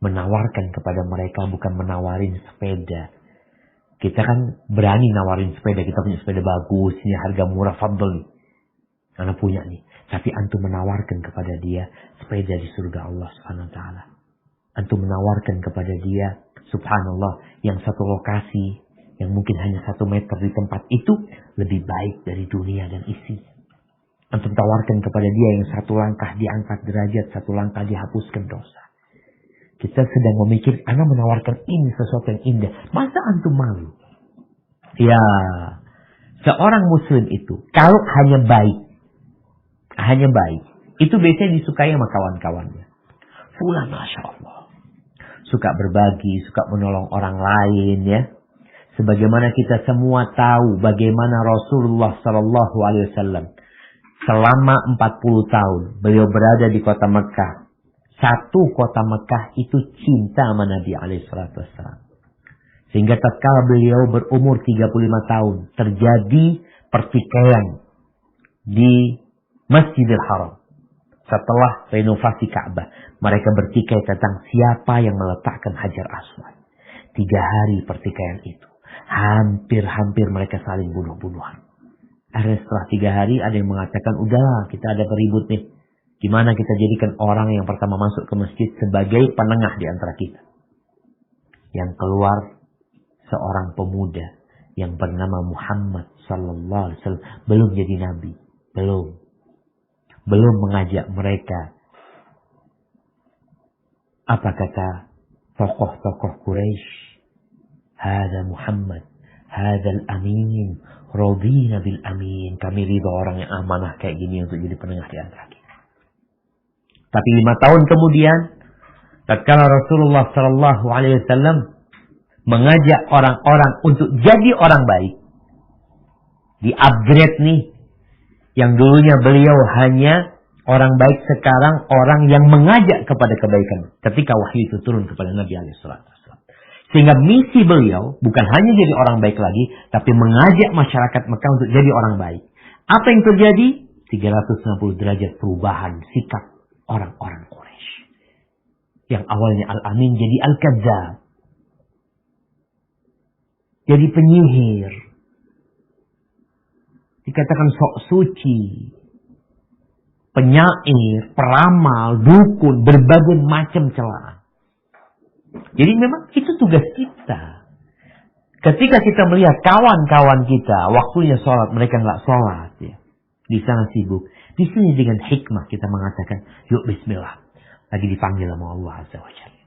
S1: Menawarkan kepada mereka, bukan menawarin sepeda. Kita kan berani nawarin sepeda, kita punya sepeda bagus, ini harga murah, fadl nih. Karena punya nih. Tapi antum menawarkan kepada dia sepeda di surga Allah Subhanahu wa ta'ala. Antum menawarkan kepada dia, subhanallah, yang satu lokasi, yang mungkin hanya 1 meter di tempat itu, lebih baik dari dunia dan isi. Antum tawarkan kepada dia yang 1 langkah diangkat derajat, 1 langkah dihapuskan dosa. Kita sedang memikir, ana menawarkan ini sesuatu yang indah. Masa antum malu? Ya, seorang muslim itu, kalau hanya baik, itu biasanya disukai sama kawan-kawannya. Fulan, Masya Allah. Suka berbagi, suka menolong orang lain ya. Sebagaimana kita semua tahu bagaimana Rasulullah SAW selama 40 tahun beliau berada di kota Mekah. Satu kota Mekah itu cinta sama Nabi SAW. Sehingga tatkala beliau berumur 35 tahun terjadi pertikaian di Masjidil Haram. Setelah renovasi Ka'bah, mereka bertikai tentang siapa yang meletakkan Hajar Aswad. 3 hari pertikaian itu. Hampir mereka saling bunuh-bunuhan. Akhirnya setelah 3 hari ada yang mengatakan, udahlah kita ada beribut nih. Gimana kita jadikan orang yang pertama masuk ke masjid sebagai penengah di antara kita. Yang keluar seorang pemuda yang bernama Muhammad sallallahu alaihi wasallam. Belum jadi nabi. Belum mengajak mereka. Apa kata tokoh-tokoh Quraisy? Hada Muhammad, hada al-amin, radina bil amin. Kami ridha orang yang amanah kayak gini untuk jadi penengah di antara kita. Tapi 5 tahun kemudian, tatkala Rasulullah sallallahu alaihi wasallam mengajak orang-orang untuk jadi orang baik, di-upgrade nih. Yang dulunya beliau hanya orang baik, sekarang orang yang mengajak kepada kebaikan. Ketika wahyu itu turun kepada Nabi SAW. Sehingga misi beliau bukan hanya jadi orang baik lagi, tapi mengajak masyarakat Mekah untuk jadi orang baik. Apa yang terjadi? 360 derajat perubahan sikap orang-orang Quraisy. Yang awalnya Al-Amin jadi Al-Kadzdzab. Jadi penyihir. Dikatakan sok suci, penyair, peramal, dukun, berbagai macam celaan. Jadi memang itu tugas kita. Ketika kita melihat kawan-kawan kita, waktunya sholat, mereka nggak sholat, ya, di sana sibuk. Di sini dengan hikmah kita mengatakan, yuk bismillah, lagi dipanggil sama Allah Azza wa Jalla.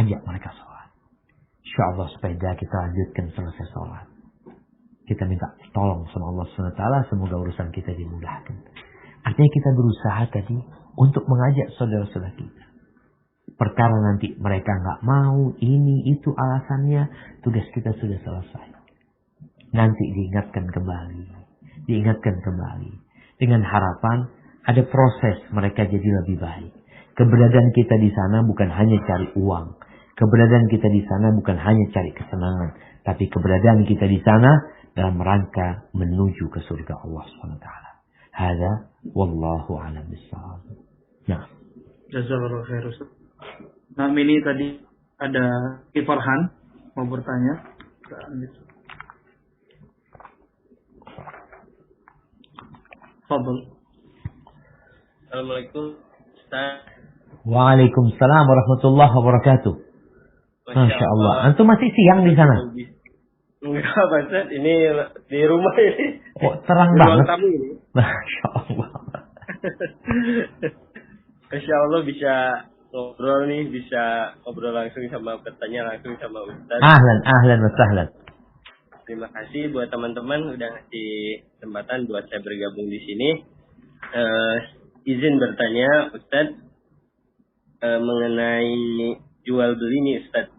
S1: Ajak mereka sholat. InsyaAllah sepeda kita lanjutkan selesai sholat. Kita minta tolong sama Allah SWT, semoga urusan kita dimudahkan. Artinya kita berusaha tadi untuk mengajak saudara-saudara kita. Perkara nanti mereka nggak mau, ini, itu alasannya, tugas kita sudah selesai. Nanti diingatkan kembali. Dengan harapan ada proses mereka jadi lebih baik. Keberadaan kita di sana bukan hanya cari uang. Keberadaan kita di sana bukan hanya cari kesenangan. Tapi keberadaan kita di sana dalam rangka menuju ke surga Allah SWT. Hada wallahu a'lam bishawab. Nah.
S2: Jazakallahu khair Ustaz. Nah, ini tadi ada Farhan mau bertanya. Fadhil.
S5: Assalamualaikum Ustaz.
S1: Waalaikumsalam warahmatullahi wabarakatuh. Masya Allah. Antum masih siang di sana?
S5: Enggak, Pak Ustaz. Ini di rumah ini.
S1: Oh, terang
S5: di
S1: banget.
S5: Ruang tamu ini.
S1: Masya Allah.
S5: Masya Allah bisa ngobrol nih, bisa ngobrol langsung sama bertanya langsung sama Ustaz.
S1: Ahlan wa sahlan.
S5: Terima kasih buat teman-teman udah ngasih kesempatan buat saya bergabung di sini. Izin bertanya Ustaz mengenai jual beli nih Ustaz.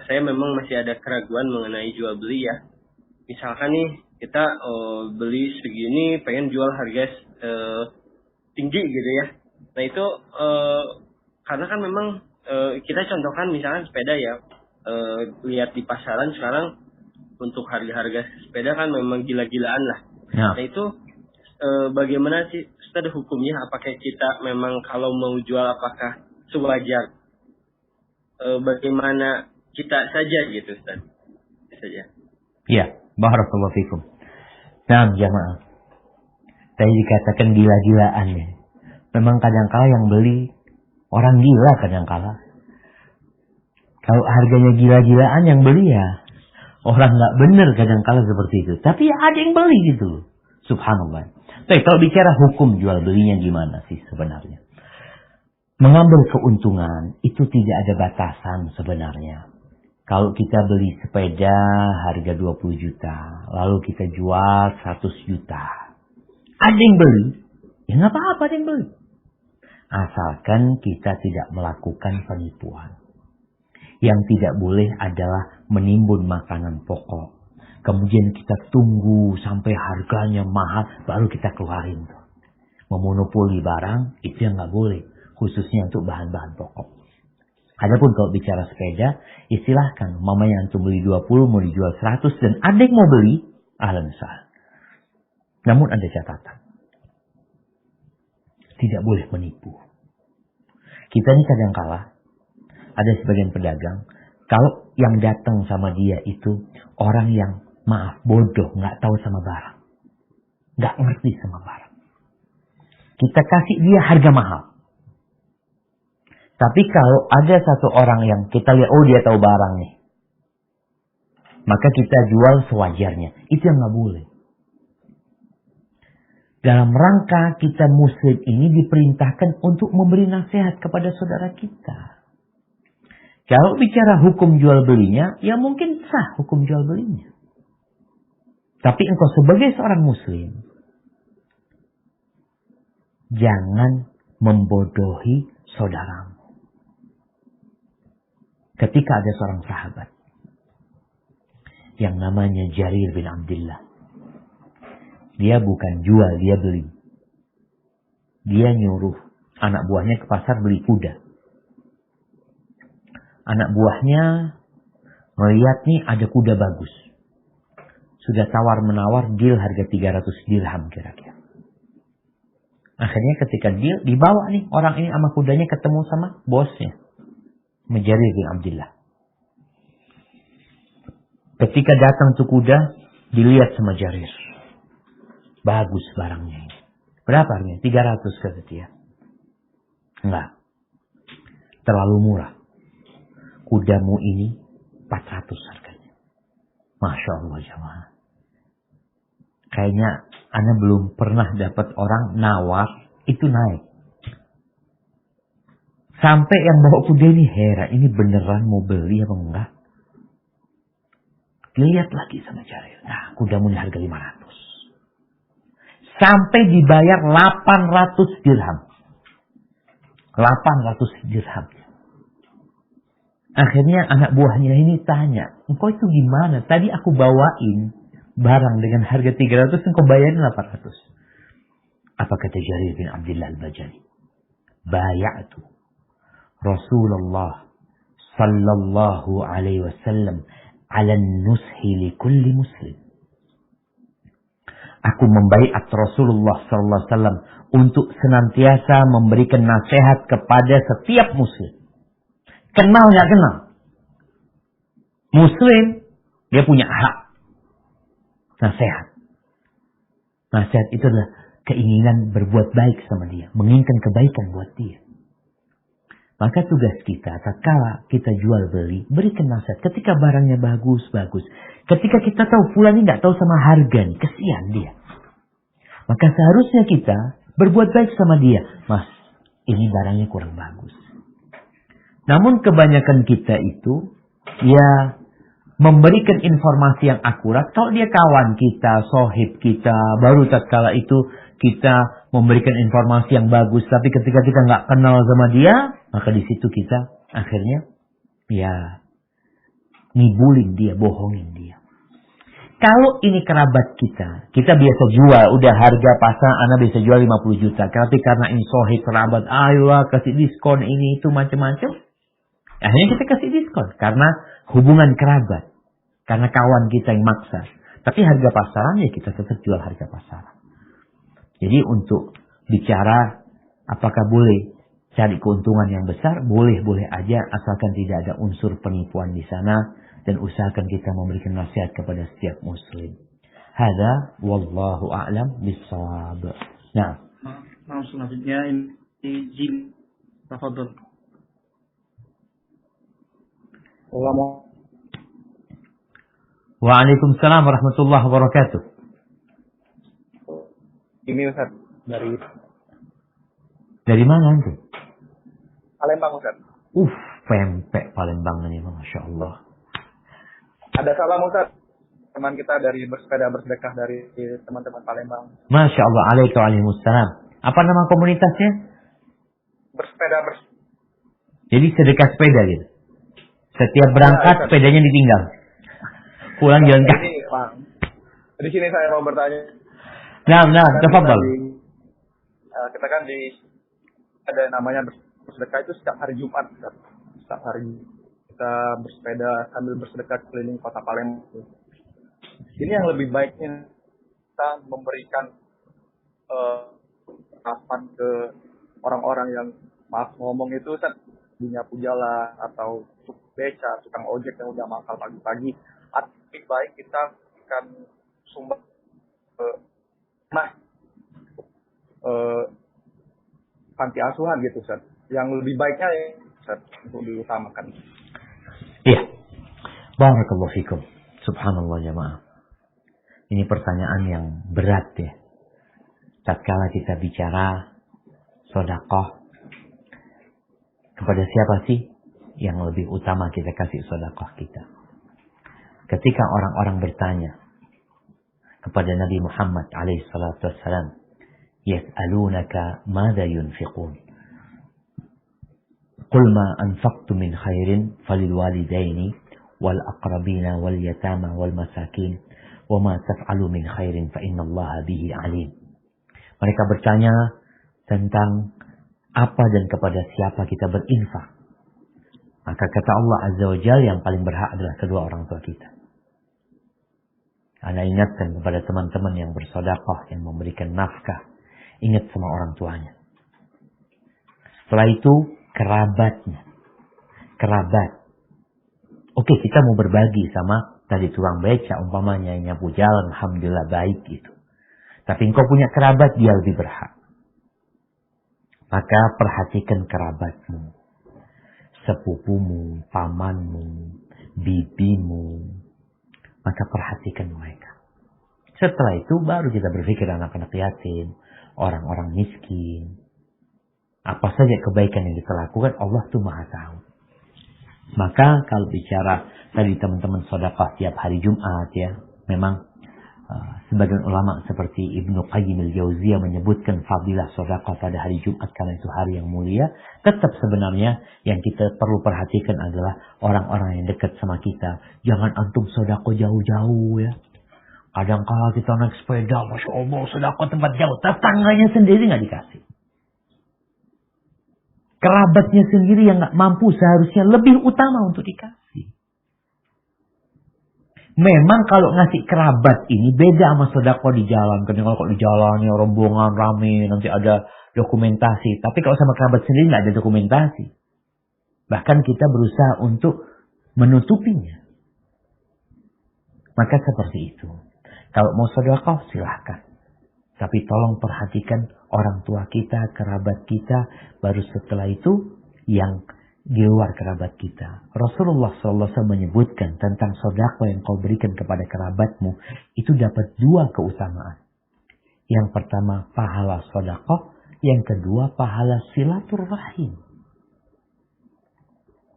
S5: Saya memang masih ada keraguan mengenai jual beli ya. Misalkan nih kita beli segini pengen jual harga tinggi gitu ya. Nah itu karena kan memang kita contohkan misalkan sepeda ya, lihat di pasaran sekarang untuk harga-harga sepeda kan memang gila-gilaan lah.
S1: Ya.
S5: Nah itu bagaimana sih Ustaz hukumnya? Apakah kita memang kalau mau jual apakah sewajar bagaimana kita saja gitu Ustaz? Saja.
S1: Ya, barakallahu fikum. Nah, jamaah. Tadi dikatakan gila-gilaan ya. Memang kadang-kala yang beli orang gila kadang-kala. Kalau harganya gila-gilaan yang beli ya orang nggak bener kadang-kala seperti itu. Tapi ya ada yang beli gitu. Subhanallah. Tapi kalau bicara hukum jual belinya gimana sih sebenarnya? Mengambil keuntungan itu tidak ada batasan sebenarnya. Kalau kita beli sepeda harga 20 juta, lalu kita jual 100 juta. Ada yang beli, ya nggak apa-apa ada yang beli. Asalkan kita tidak melakukan penipuan. Yang tidak boleh adalah menimbun makanan pokok. Kemudian kita tunggu sampai harganya mahal, baru kita keluarin. Memonopoli barang, itu yang nggak boleh. Khususnya untuk bahan-bahan pokok. Adapun kalau bicara sepeda, ya silahkan. Mamanya antum beli 20, mau dijual 100, dan ada yang mau beli, ahlan sahlan. Namun ada catatan. Tidak boleh menipu. Kita ini kadang-kala ada sebagian pedagang, kalau yang datang sama dia itu orang yang maaf bodoh, nggak tahu sama barang, nggak ngerti sama barang. Kita kasih dia harga mahal. Tapi kalau ada satu orang yang kita lihat, oh dia tahu barang nih, maka kita jual sewajarnya. Itu yang nggak boleh. Dalam rangka kita muslim ini diperintahkan untuk memberi nasihat kepada saudara kita. Kalau bicara hukum jual belinya, ya mungkin sah hukum jual belinya. Tapi engkau sebagai seorang muslim, jangan membodohi saudaramu. Ketika ada seorang sahabat yang namanya Jarir bin Abdullah. Dia bukan jual, dia beli. Dia nyuruh anak buahnya ke pasar beli kuda. Anak buahnya melihat nih ada kuda bagus. Sudah tawar-menawar deal harga 300 dirham kira-kira. Akhirnya ketika deal dibawa nih orang ini sama kudanya ketemu sama bosnya. Jarir bin Abdullah. Ketika datang tuh kuda dilihat sama Jarir. Bagus barangnya ini. Berapa harganya? 300 kata dia. Enggak. Terlalu murah. Kudamu ini 400 harganya. Masya Allah jemaah. Kayaknya Anda belum pernah dapat orang nawar itu naik. Sampai yang bawa kuda ini heran. Ini beneran mau beli apa enggak? Dilihat lagi sama Jarir. Nah, kudamu ini harga 500. Sampai dibayar 800 dirham. 800 dirham. Akhirnya anak buahnya ini tanya, engkau itu gimana? Tadi aku bawain barang dengan harga 300, engkau bayarin 800. Apa kata Jarir bin Abdullah al-Bajali? Baya'tu Rasulullah sallallahu alaihi wasallam ala nushi li kulli muslim. Aku membaiat Rasulullah sallallahu alaihi wasallam untuk senantiasa memberikan nasihat kepada setiap muslim. Kenal nggak kenal? Muslim, dia punya hak. Nasihat. Nasihat itu adalah keinginan berbuat baik sama dia. Menginginkan kebaikan buat dia. Maka tugas kita, tatkala kita jual beli, berikan nasihat. Ketika barangnya bagus, bagus. Ketika kita tahu fulan ini nggak tahu sama harga nih, kesian dia. Maka seharusnya kita berbuat baik sama dia. Mas, ini barangnya kurang bagus. Namun kebanyakan kita itu, ya memberikan informasi yang akurat. Kalau dia kawan kita, sohib kita, baru tatkala itu kita memberikan informasi yang bagus. Tapi ketika kita nggak kenal sama dia, maka di situ kita akhirnya ya ngibulin dia, bohongin dia. Kalau ini kerabat kita biasa jual, udah harga pasar, anak bisa jual 50 juta. Tapi karena ini sohib kerabat, ayolah kasih diskon ini itu macam-macam. Akhirnya kita kasih diskon karena hubungan kerabat, karena kawan kita yang maksa. Tapi harga pasaran ya kita tetap jual harga pasaran. Jadi untuk bicara apakah boleh cari keuntungan yang besar, boleh-boleh aja asalkan tidak ada unsur penipuan di sana dan usahakan kita memberikan nasihat kepada setiap muslim. Hada wallahu a'lam bissawab. Nah,
S2: selanjutnya ini Jim, tafadhol.
S1: Waalaikumsalam warahmatullahi wabarakatuh.
S3: Ini Ustaz,
S1: dari mana nanti?
S3: Palembang Ustaz.
S1: Pempek Palembang ini, Masya Allah.
S3: Ada salam Ustaz, teman kita dari bersepeda bersedekah dari teman-teman Palembang.
S1: Masya Allah, waalaikumsalam. Apa nama komunitasnya?
S3: Bersepeda.
S1: Jadi sedekah sepeda gitu. Setiap berangkat sepedanya ditinggal. Pulang jalan kaki.
S3: Di sini saya mau bertanya.
S1: Nah, tafadhal.
S3: Kita kan ada namanya bersedekah itu setiap hari Jumat. Setiap hari kita bersepeda sambil bersedekah keliling kota Palembang. Ini yang lebih baiknya kita memberikan harapan ke orang-orang yang maaf ngomong itu nyapu jalan atau beca, tukang ojek yang udah mangkal pagi-pagi. Lebih baik kita akan sumber panti asuhan gitu, Ustaz. Yang lebih baiknya Ustaz, untuk diutamakan.
S1: Iya. Barakallahu fikum. Subhanallah jamaah. Ini pertanyaan yang berat ya. Tatkala kita bicara sedekah, kepada siapa sih yang lebih utama kita kasih sedekah kita? Ketika orang-orang bertanya kepada Nabi Muhammad alaihi salatu wassalam, yas'alunaka madza yunfiqun? Qul ma anfaqtum min khairin falil walidaini wal aqrabina wal yatama wal masakin wa ma taf'alu min khairin fa innallaha bihi alim. Mereka bertanya tentang apa dan kepada siapa kita berinfak. Maka kata Allah Azza wa Jalla, yang paling berhak adalah kedua orang tua kita. Anda ingatkan kepada teman-teman yang bersedekah, yang memberikan nafkah. Ingat sama orang tuanya. Setelah itu, kerabatnya. Kerabat. Oke, kita mau berbagi sama tadi tukang beca, umpamanya nyapu jalan, alhamdulillah baik gitu. Tapi engkau punya kerabat, dia lebih berhak. Maka perhatikan kerabatmu, sepupumu, pamanmu, bibimu. Maka perhatikan mereka. Setelah itu baru kita berpikir anak-anak yatim, orang-orang miskin. Apa saja kebaikan yang kita lakukan, Allah tuh maha tahu. Maka kalau bicara tadi teman-teman sedekah tiap hari Jumat ya, memang sebagian ulama seperti Ibnu Qayyim al-Jauziyah menyebutkan fadilah sedekah pada hari Jumat karena itu hari yang mulia. Tetap sebenarnya yang kita perlu perhatikan adalah orang-orang yang dekat sama kita. Jangan antum sedekah jauh-jauh ya. Kadang-kala kita naik sepeda, Masya Allah, sedekah tempat jauh. Tetangganya sendiri nggak dikasih. Kerabatnya sendiri yang nggak mampu seharusnya lebih utama untuk dikasih. Memang kalau ngasih kerabat ini beda sama sedekah di jalan. Kadang kalau di jalan ya rombongan rame, nanti ada dokumentasi. Tapi kalau sama kerabat sendiri nggak ada dokumentasi. Bahkan kita berusaha untuk menutupinya. Maka seperti itu. Kalau mau sedekah silahkan. Tapi tolong perhatikan orang tua kita, kerabat kita. Baru setelah itu yang di luar kerabat kita. Rasulullah SAW menyebutkan tentang sedekah yang kau berikan kepada kerabatmu. Itu dapat 2 keutamaan. Yang pertama pahala sedekah. Yang kedua pahala silaturahim.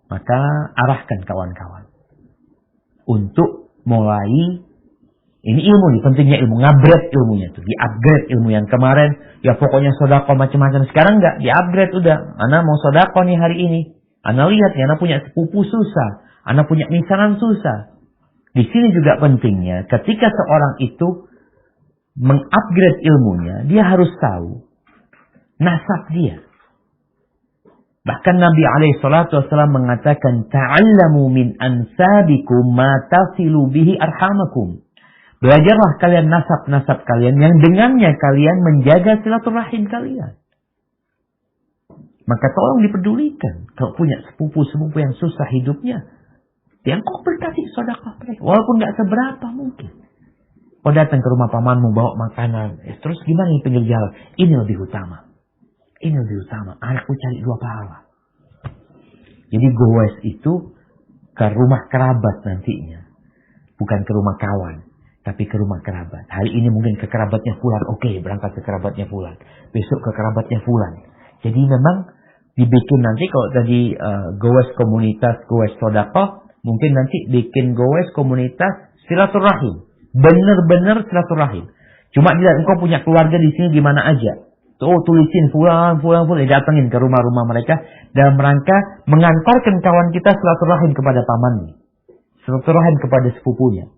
S1: Maka arahkan kawan-kawan. Untuk mulai. Ini ilmu nih, pentingnya ilmu. Ngupgrade ilmunya tuh. Di-upgrade ilmu yang kemarin. Ya pokoknya sedekah macam-macam. Sekarang enggak. Di-upgrade udah. Ana mau sedekah nih hari ini. Ana lihat ya, ana punya sepupu susah. Ana punya misanan susah. Di sini juga pentingnya. Ketika seorang itu mengupgrade ilmunya. Dia harus tahu. Nasab dia. Bahkan Nabi SAW mengatakan. Ta'allamu min ansabikum ma tasilu bihi arhamakum. Belajarlah kalian nasab-nasab kalian yang dengannya kalian menjaga silaturahim kalian. Maka tolong dipedulikan. Kalau punya sepupu-sepupu yang susah hidupnya, yang kau berkasih sedekah mereka. Walaupun gak seberapa mungkin. Kau datang ke rumah pamanmu bawa makanan. Terus gimana nih pinggir jalan? Ini lebih utama. Ini lebih utama. Anakku cari 2 pahala. Jadi goes itu ke rumah kerabat nantinya. Bukan ke rumah kawan. Tapi ke rumah kerabat. Hari ini mungkin ke kerabatnya Fulan. Oke, berangkat ke kerabatnya Fulan. Besok ke kerabatnya Fulan. Jadi memang dibikin nanti kalau tadi goes komunitas, goes sedekah. Mungkin nanti bikin goes komunitas silaturahim. Benar-benar silaturahim. Cuma dilihat engkau punya keluarga di sini di mana aja. Tuh tulisin Fulan. Datangin ke rumah-rumah mereka. Dalam rangka mengantarkan kawan kita silaturahim kepada pamannya. Silaturahim kepada sepupunya.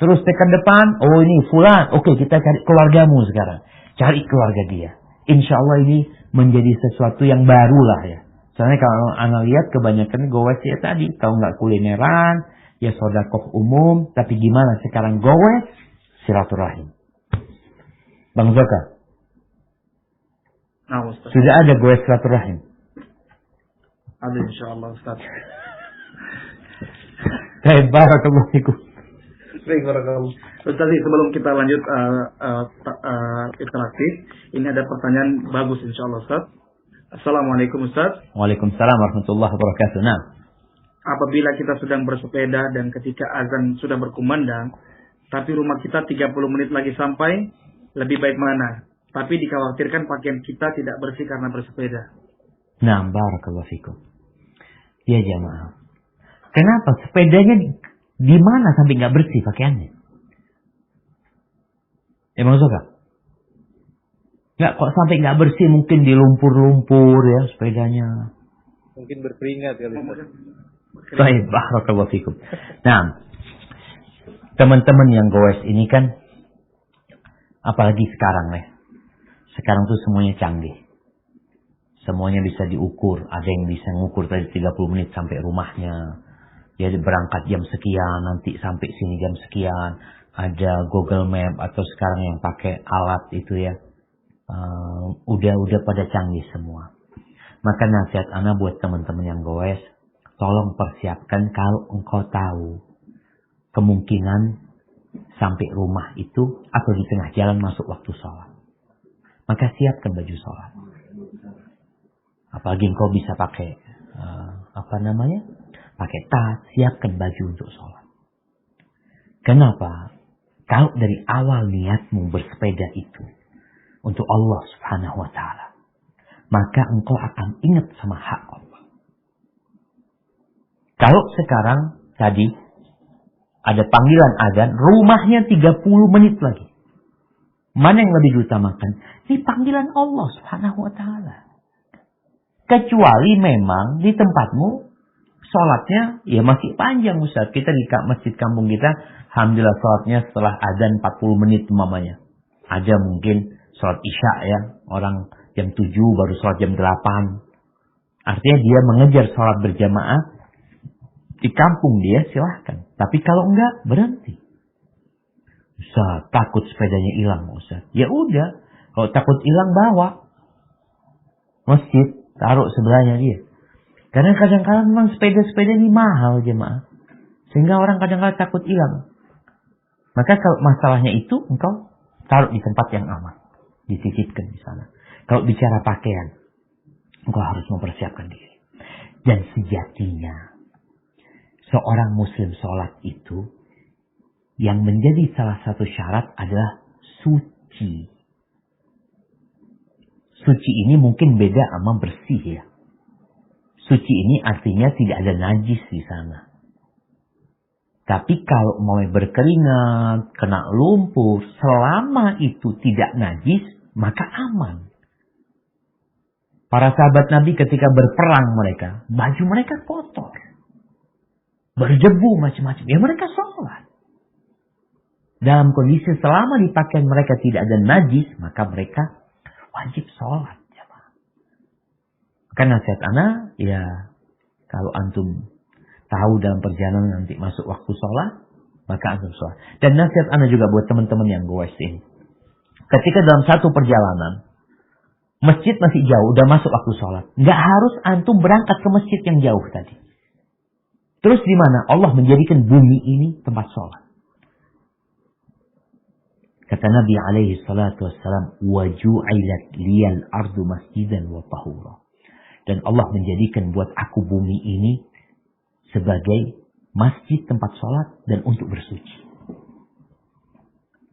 S1: Terus tekan depan, oh ini Fulan. Oke, kita cari keluargamu sekarang. Cari keluarga dia. Insya Allah ini menjadi sesuatu yang baru lah ya. Soalnya kalau anda lihat kebanyakan goes ya tadi. Kalau nggak kulineran, ya sedekah umum. Tapi gimana sekarang goes? Silaturahim. Bang Zoka.
S2: Nah, Ustaz.
S1: Sudah ada goes silaturahim?
S2: Ada insya Allah Ustaz.
S1: Baik, barakallahu fikum.
S2: Baik, barakallahu. Ustaz, sebelum kita lanjut interaktif, ini ada pertanyaan bagus insya Allah Ustaz. Assalamualaikum Ustaz.
S1: Waalaikumsalam warahmatullahi wabarakatuh. Nah.
S2: Apabila kita sedang bersepeda dan ketika azan sudah berkumandang, tapi rumah kita 30 menit lagi sampai, lebih baik mana? Tapi dikhawatirkan pakaian kita tidak bersih karena bersepeda.
S1: Nah, barakallahu fikum. Ya jamaah. Kenapa sepedanya di mana sampai nggak bersih pakaiannya? Emang suka? Nggak kok sampai nggak bersih, mungkin di lumpur-lumpur ya sepedanya.
S3: Mungkin berkeringat kali.
S1: Baik, barakallahu fikum. Nah, teman-teman yang goes ini kan, apalagi sekarang nih. Sekarang tuh semuanya canggih. Semuanya bisa diukur. Ada yang bisa ngukur tadi 30 menit sampai rumahnya. Jadi berangkat jam sekian, nanti sampai sini jam sekian. Ada Google Map atau sekarang yang pakai alat itu ya. Udah pada canggih semua. Maka nasihat ana buat teman-teman yang goes, tolong persiapkan kalau engkau tahu kemungkinan sampai rumah itu atau di tengah jalan masuk waktu sholat. Maka siapkan baju sholat. Apalagi engkau bisa pakai pakai tas, siapkan baju untuk sholat. Kenapa? Kalau dari awal niatmu bersepeda itu untuk Allah Subhanahu wa Ta'ala, maka engkau akan ingat sama hak Allah. Kalau sekarang tadi ada panggilan azan, rumahnya 30 menit lagi. Mana yang lebih diutamakan? Ini panggilan Allah Subhanahu wa taala. Kecuali memang di tempatmu sholatnya ya masih panjang Ustaz. Kita di masjid kampung kita, alhamdulillah sholatnya setelah azan 40 menit umpamanya. Ada mungkin sholat isya ya, orang jam 7 baru sholat jam 8. Artinya dia mengejar sholat berjamaah di kampung dia, silahkan. Tapi kalau enggak, berhenti. Ustaz, takut sepedanya hilang Ustaz. Ya udah, kalau takut hilang bawa masjid, taruh sebelahnya dia. Karena kadang-kadang memang sepeda-sepeda ini mahal jemaah. Sehingga orang kadang-kadang takut hilang. Maka kalau masalahnya itu, engkau taruh di tempat yang aman. Dititipkan di sana. Kalau bicara pakaian, engkau harus mempersiapkan diri. Dan sejatinya, seorang muslim sholat itu, yang menjadi salah satu syarat adalah suci. Suci ini mungkin beda sama bersih ya. Suci ini artinya tidak ada najis di sana. Tapi kalau mulai berkeringat, kena lumpur, selama itu tidak najis, maka aman. Para sahabat Nabi ketika berperang mereka, baju mereka kotor. Berdebu macam-macam. Ya mereka sholat. Dalam kondisi selama di pakaian mereka tidak ada najis, maka mereka wajib sholat. Karena nasihat anak, ya kalau antum tahu dalam perjalanan nanti masuk waktu sholat, maka antum sholat. Dan nasihat anak juga buat teman-teman yang goes ini. Ketika dalam satu perjalanan, masjid masih jauh, udah masuk waktu sholat. Nggak harus antum berangkat ke masjid yang jauh tadi. Terus di mana Allah menjadikan bumi ini tempat sholat. Kata Nabi alaihi salatu wassalam, وَجُعِلَتْ لِيَ الْأَرْضُ مَسْجِدًا وَطَهُورًا. Dan Allah menjadikan buat aku bumi ini sebagai masjid tempat sholat dan untuk bersuci.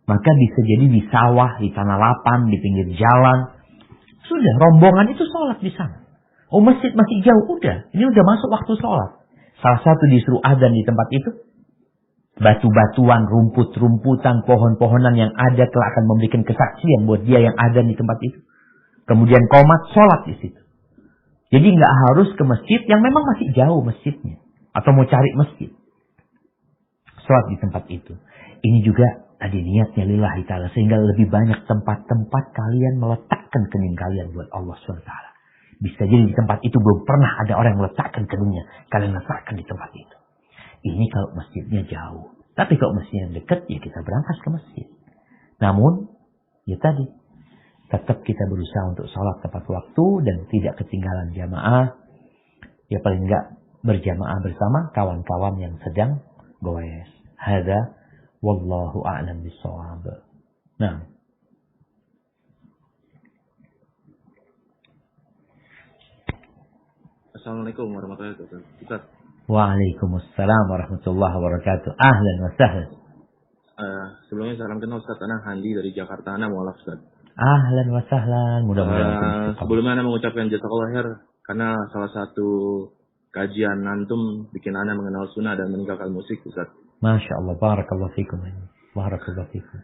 S1: Maka bisa jadi di sawah, di tanah lapang, di pinggir jalan. Sudah, rombongan itu sholat di sana. Oh masjid masih jauh, udah. Ini udah masuk waktu sholat. Salah satu disuruh azan di tempat itu. Batu-batuan, rumput-rumputan, pohon-pohonan yang ada telah akan memberikan kesaksian buat dia yang ada di tempat itu. Kemudian qomat sholat di situ. Jadi nggak harus ke masjid yang memang masih jauh masjidnya. Atau mau cari masjid. Sholat di tempat itu. Ini juga ada niatnya lillahi ta'ala. Sehingga lebih banyak tempat-tempat kalian meletakkan kening kalian buat Allah SWT. Bisa jadi di tempat itu belum pernah ada orang meletakkan keningnya. Kalian letakkan di tempat itu. Ini kalau masjidnya jauh. Tapi kalau masjidnya dekat, ya kita berangkat ke masjid. Namun, ya tadi, tetap kita berusaha untuk sholat tepat waktu dan tidak ketinggalan jamaah. Ya paling enggak berjamaah bersama kawan-kawan yang sedang goes. Hadza wallahu a'lam bissawab. Nah.
S6: Assalamualaikum warahmatullahi wabarakatuh.
S1: Waalaikumsalam warahmatullahi wabarakatuh. Ahlan wa sahlan.
S6: Sebelumnya salam kenal Ustaz, Ana Handi dari Jakarta. Ana mualaf Ustaz.
S1: Ahlan wa sahlan. Mudah-mudahan.
S6: Sebelumnya Ana mengucapkan jazakallah khair karena salah satu kajian antum bikin Ana mengenal sunnah dan meninggalkan musik Ustaz.
S1: Masya Allah. Barakallahu fikum. Barakallahu fikum.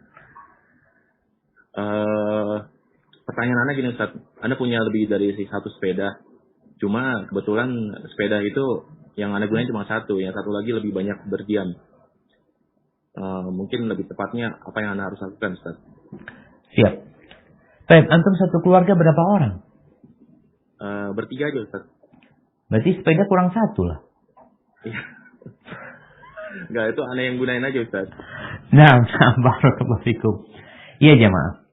S6: Pertanyaan Ana gini Ustaz. Ana punya lebih dari satu sepeda. Cuma kebetulan sepeda itu yang Anda gunain cuma satu, yang satu lagi lebih banyak berdiam. Mungkin lebih tepatnya apa yang Anda harus lakukan, Ustaz?
S1: Siap. Baik, antum satu keluarga berapa orang?
S6: Bertiga aja, Ustaz.
S1: Berarti sepeda kurang satu lah.
S6: Iya. Enggak, itu Anda yang gunain aja, Ustaz.
S1: Nah, barakallahu fikum. Iya jemaah.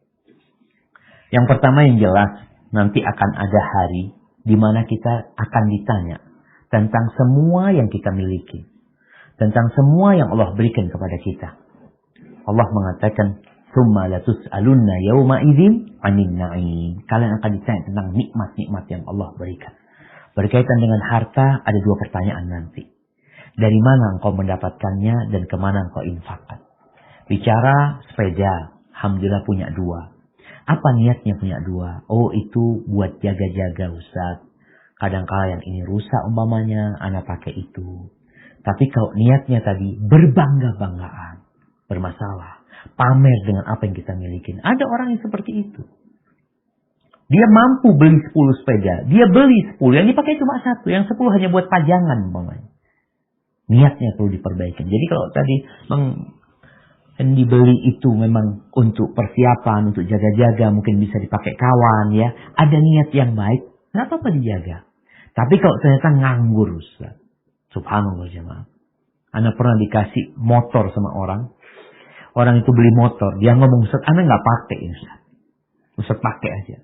S1: Yang pertama yang jelas, nanti akan ada hari di mana kita akan ditanya tentang semua yang kita miliki. Tentang semua yang Allah berikan kepada kita. Allah mengatakan, "Tsumma latus'alunna yawma idzin 'anil na'im." Kalian akan ditanya tentang nikmat-nikmat yang Allah berikan. Berkaitan dengan harta, ada dua pertanyaan nanti. Dari mana engkau mendapatkannya dan kemana engkau infakkan? Bicara sepeda, alhamdulillah punya dua. Apa niatnya punya dua? Oh itu buat jaga-jaga Ustaz. Kadang-kala yang ini rusak umpamanya, anak pakai itu. Tapi kalau niatnya tadi berbangga-banggaan, bermasalah. Pamer dengan apa yang kita miliki. Ada orang yang seperti itu. Dia mampu beli 10 sepeda. Dia beli 10. Yang dipakai cuma 1. Yang 10 hanya buat pajangan. Niatnya perlu diperbaiki. Jadi kalau tadi yang dibeli itu memang untuk persiapan, untuk jaga-jaga. Mungkin bisa dipakai kawan ya. Ada niat yang baik. Nggak apa-apa dijaga. Tapi kalau ternyata nganggur Ustaz. Subhanallah jemaah. Ana pernah dikasih motor sama orang. Orang itu beli motor. Dia ngomong, Ustaz, Ana nggak pakai ini Ustaz. Ustaz pakai aja.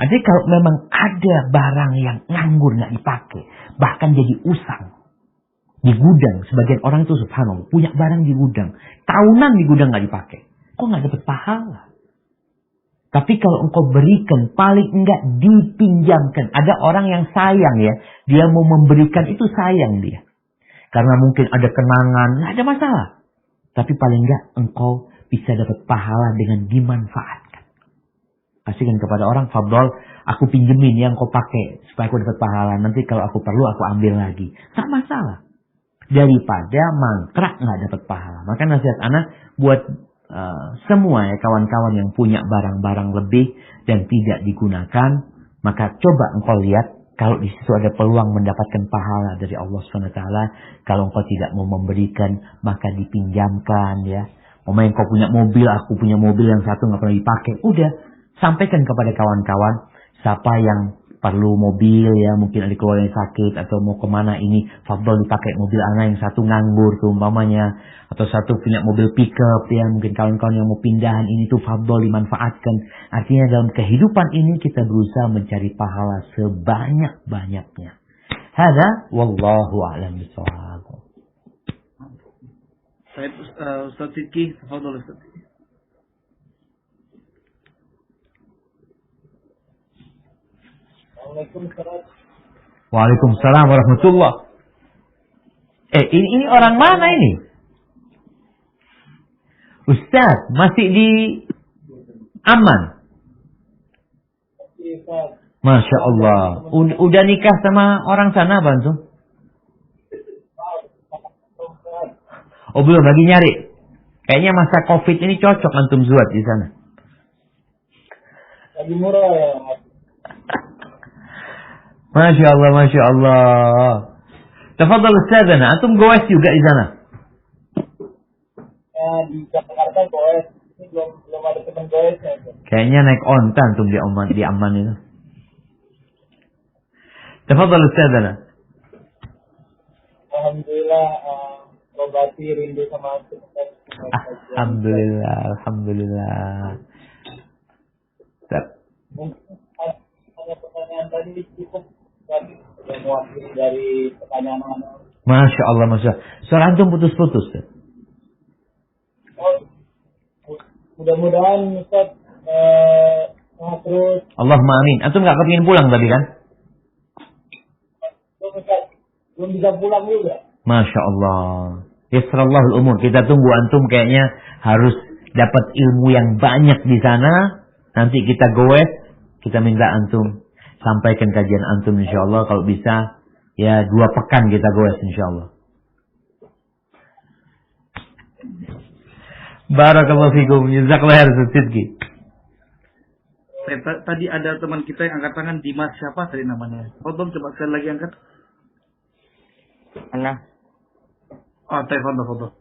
S1: Jadi kalau memang ada barang yang nganggur nggak dipakai, bahkan jadi usang di gudang, sebagian orang itu subhanallah punya barang di gudang, tahunan di gudang nggak dipakai, kok nggak dapat pahala? Tapi kalau engkau berikan, paling enggak dipinjamkan. Ada orang yang sayang ya, dia mau memberikan itu sayang dia, karena mungkin ada kenangan, nggak ada masalah. Tapi paling enggak engkau bisa dapat pahala dengan dimanfaatkan. Kasihkan kepada orang, fadol, aku pinjemin yang kau pakai supaya aku dapat pahala. Nanti kalau aku perlu aku ambil lagi. Tak masalah. Daripada mangkrak nggak dapat pahala. Maka nasihat anak buat semua ya kawan-kawan yang punya barang-barang lebih dan tidak digunakan, maka coba engkau lihat kalau di situ ada peluang mendapatkan pahala dari Allah SWT. Kalau engkau tidak mau memberikan, maka dipinjamkan ya. Yang kau punya mobil, aku punya mobil yang satu nggak pernah dipakai. Udah. Sampaikan kepada kawan-kawan, siapa yang perlu mobil ya, mungkin ada keluarga yang sakit atau mau kemana ini, fadol dipakai mobil anak yang satu nganggur tuh umpamanya, atau satu punya mobil pickup ya, mungkin kawan-kawan yang mau pindahan ini tuh fadol dimanfaatkan. Artinya dalam kehidupan ini kita berusaha mencari pahala sebanyak-banyaknya. Hada wallahu a'lam bishawab.
S2: Saya Ustaz Sidki, fadol Ustaz.
S1: Waalaikumsalam warahmatullah. Ini orang mana ini? Ustaz, masih di Aman? Masya Allah. Udah nikah sama orang sana, Bantu? Oh belum, lagi nyari. Kayaknya masa Covid ini cocok antum zuat di sana.
S7: Lagi murah ya.
S1: Masya Allah, Masya Allah. Tafadhal Ustazana, antum goes juga di sana?
S7: Ya, di Jakarta goes. Ini belum ada teman goesnya.
S1: Kayaknya naik onta antum di Aman itu. Tafadhal Ustazana.
S7: Alhamdulillah, obati rindu sama antum.
S1: Alhamdulillah, Alhamdulillah.
S7: Mungkin hanya pertanyaan tadi cukup. Yang mewakili dari pertanyaan anak.
S1: Masya Allah, Masya Allah. Suara antum putus-putus.
S7: Mudah-mudahan Ustaz terus.
S1: Allahumma amin. Antum gak kepingin pulang tadi kan?
S7: Ustaz, belum bisa pulang juga.
S1: Masya Allah. Yasrallahul umur. Kita tunggu antum kayaknya harus dapat ilmu yang banyak di sana. Nanti kita goes. Kita minta antum sampaikan kajian antum insyaallah, kalau bisa ya 2 pekan kita goes insyaallah. Barakallahu fikum, jazakallahu khairan Sidki.
S2: Tadi ada teman kita yang angkat tangan, Dimas siapa tadi namanya? Fadol, coba sekali lagi angkat.
S8: Ana.
S2: Oh, fadol.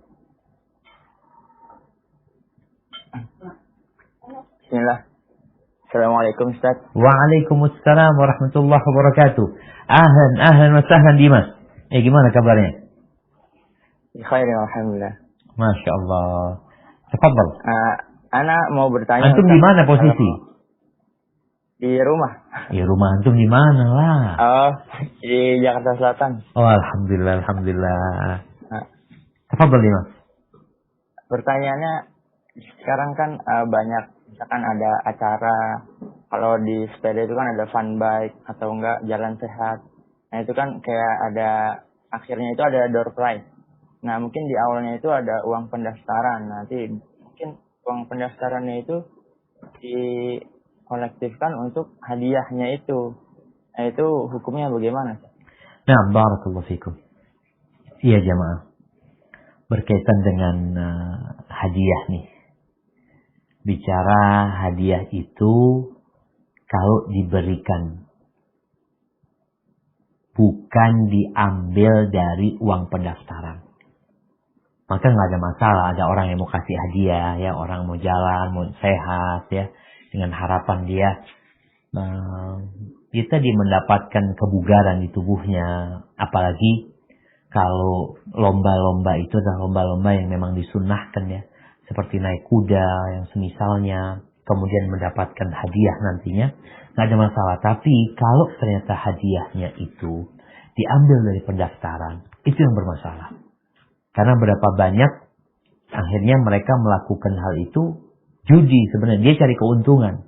S8: Bismillah. Assalamualaikum Ustaz.
S1: Waalaikumsalam warahmatullahi wabarakatuh. Ahlan wa sahlan Dimas. Gimana kabarnya?
S8: Khair alhamdulillah.
S1: Masya Allah. Tafadhal.
S8: Ana mau bertanya.
S1: Antum di mana posisi?
S8: Di rumah.
S1: Ya rumah antum di mana lah?
S8: Oh, di Jakarta Selatan.
S1: Oh, alhamdulillah, alhamdulillah. Tafadhal Dimas.
S8: Pertanyaannya, sekarang kan banyak, misalkan ada acara, kalau di sepeda itu kan ada fun bike atau enggak jalan sehat. Nah itu kan kayak ada, akhirnya itu ada door prize. Nah mungkin di awalnya itu ada uang pendaftaran. Nanti mungkin uang pendaftarannya itu dikolektifkan untuk hadiahnya itu. Nah itu hukumnya bagaimana?
S1: Nah, barakallahu fikum. Iya jamaah. Berkaitan dengan hadiah nih. Bicara hadiah itu kalau diberikan bukan diambil dari uang pendaftaran, maka nggak ada masalah. Ada orang yang mau kasih hadiah, ya orang mau jalan, mau sehat, ya dengan harapan dia dia mendapatkan kebugaran di tubuhnya. Apalagi kalau lomba-lomba itu adalah lomba-lomba yang memang disunnahkan ya, seperti naik kuda yang semisalnya, kemudian mendapatkan hadiah nantinya, nggak ada masalah. Tapi kalau ternyata hadiahnya itu diambil dari pendaftaran, itu yang bermasalah. Karena berapa banyak akhirnya mereka melakukan hal itu judi sebenarnya. Dia cari keuntungan.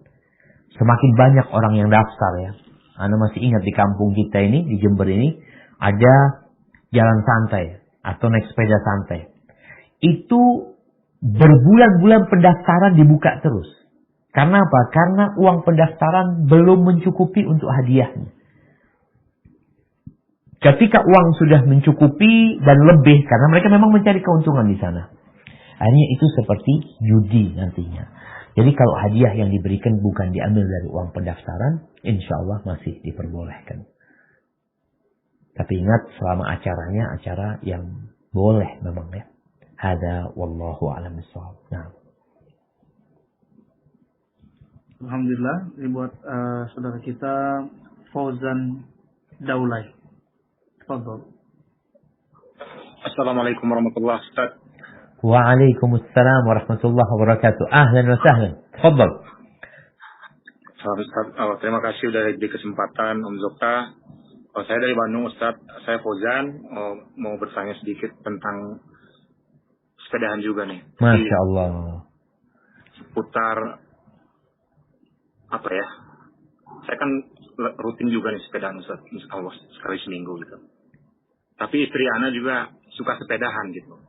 S1: Semakin banyak orang yang daftar ya. Anda masih ingat di kampung kita ini, di Jember ini, ada jalan santai atau naik sepeda santai. Itu berbulan-bulan pendaftaran dibuka terus. Karena apa? Karena uang pendaftaran belum mencukupi untuk hadiahnya. Ketika uang sudah mencukupi dan lebih, karena mereka memang mencari keuntungan di sana, akhirnya itu seperti judi nantinya. Jadi kalau hadiah yang diberikan bukan diambil dari uang pendaftaran, insya Allah masih diperbolehkan. Tapi ingat, selama acaranya acara yang boleh memang ya. Hada wallahu a'lam bishawab. Nah.
S2: Alhamdulillah, ini buat saudara kita Fauzan Daulay. Tafadhol.
S9: Assalamualaikum warahmatullahi wabarakatuh.
S1: Waalaikumsalam warahmatullahi wabarakatuh. Ahlan wa sahlan. Tafadhol.
S9: Ustaz, terima kasih sudah diberi kesempatan Om Zokta. Saya dari Bandung, Ustaz. Saya Fauzan, mau bertanya sedikit tentang sepedahan juga nih.
S1: Masya Allah.
S9: Seputar apa ya? Saya kan rutin juga nih sepedahan, Ustaz. Insya Allah sekali seminggu gitu. Tapi istri Ana juga suka sepedahan gitu.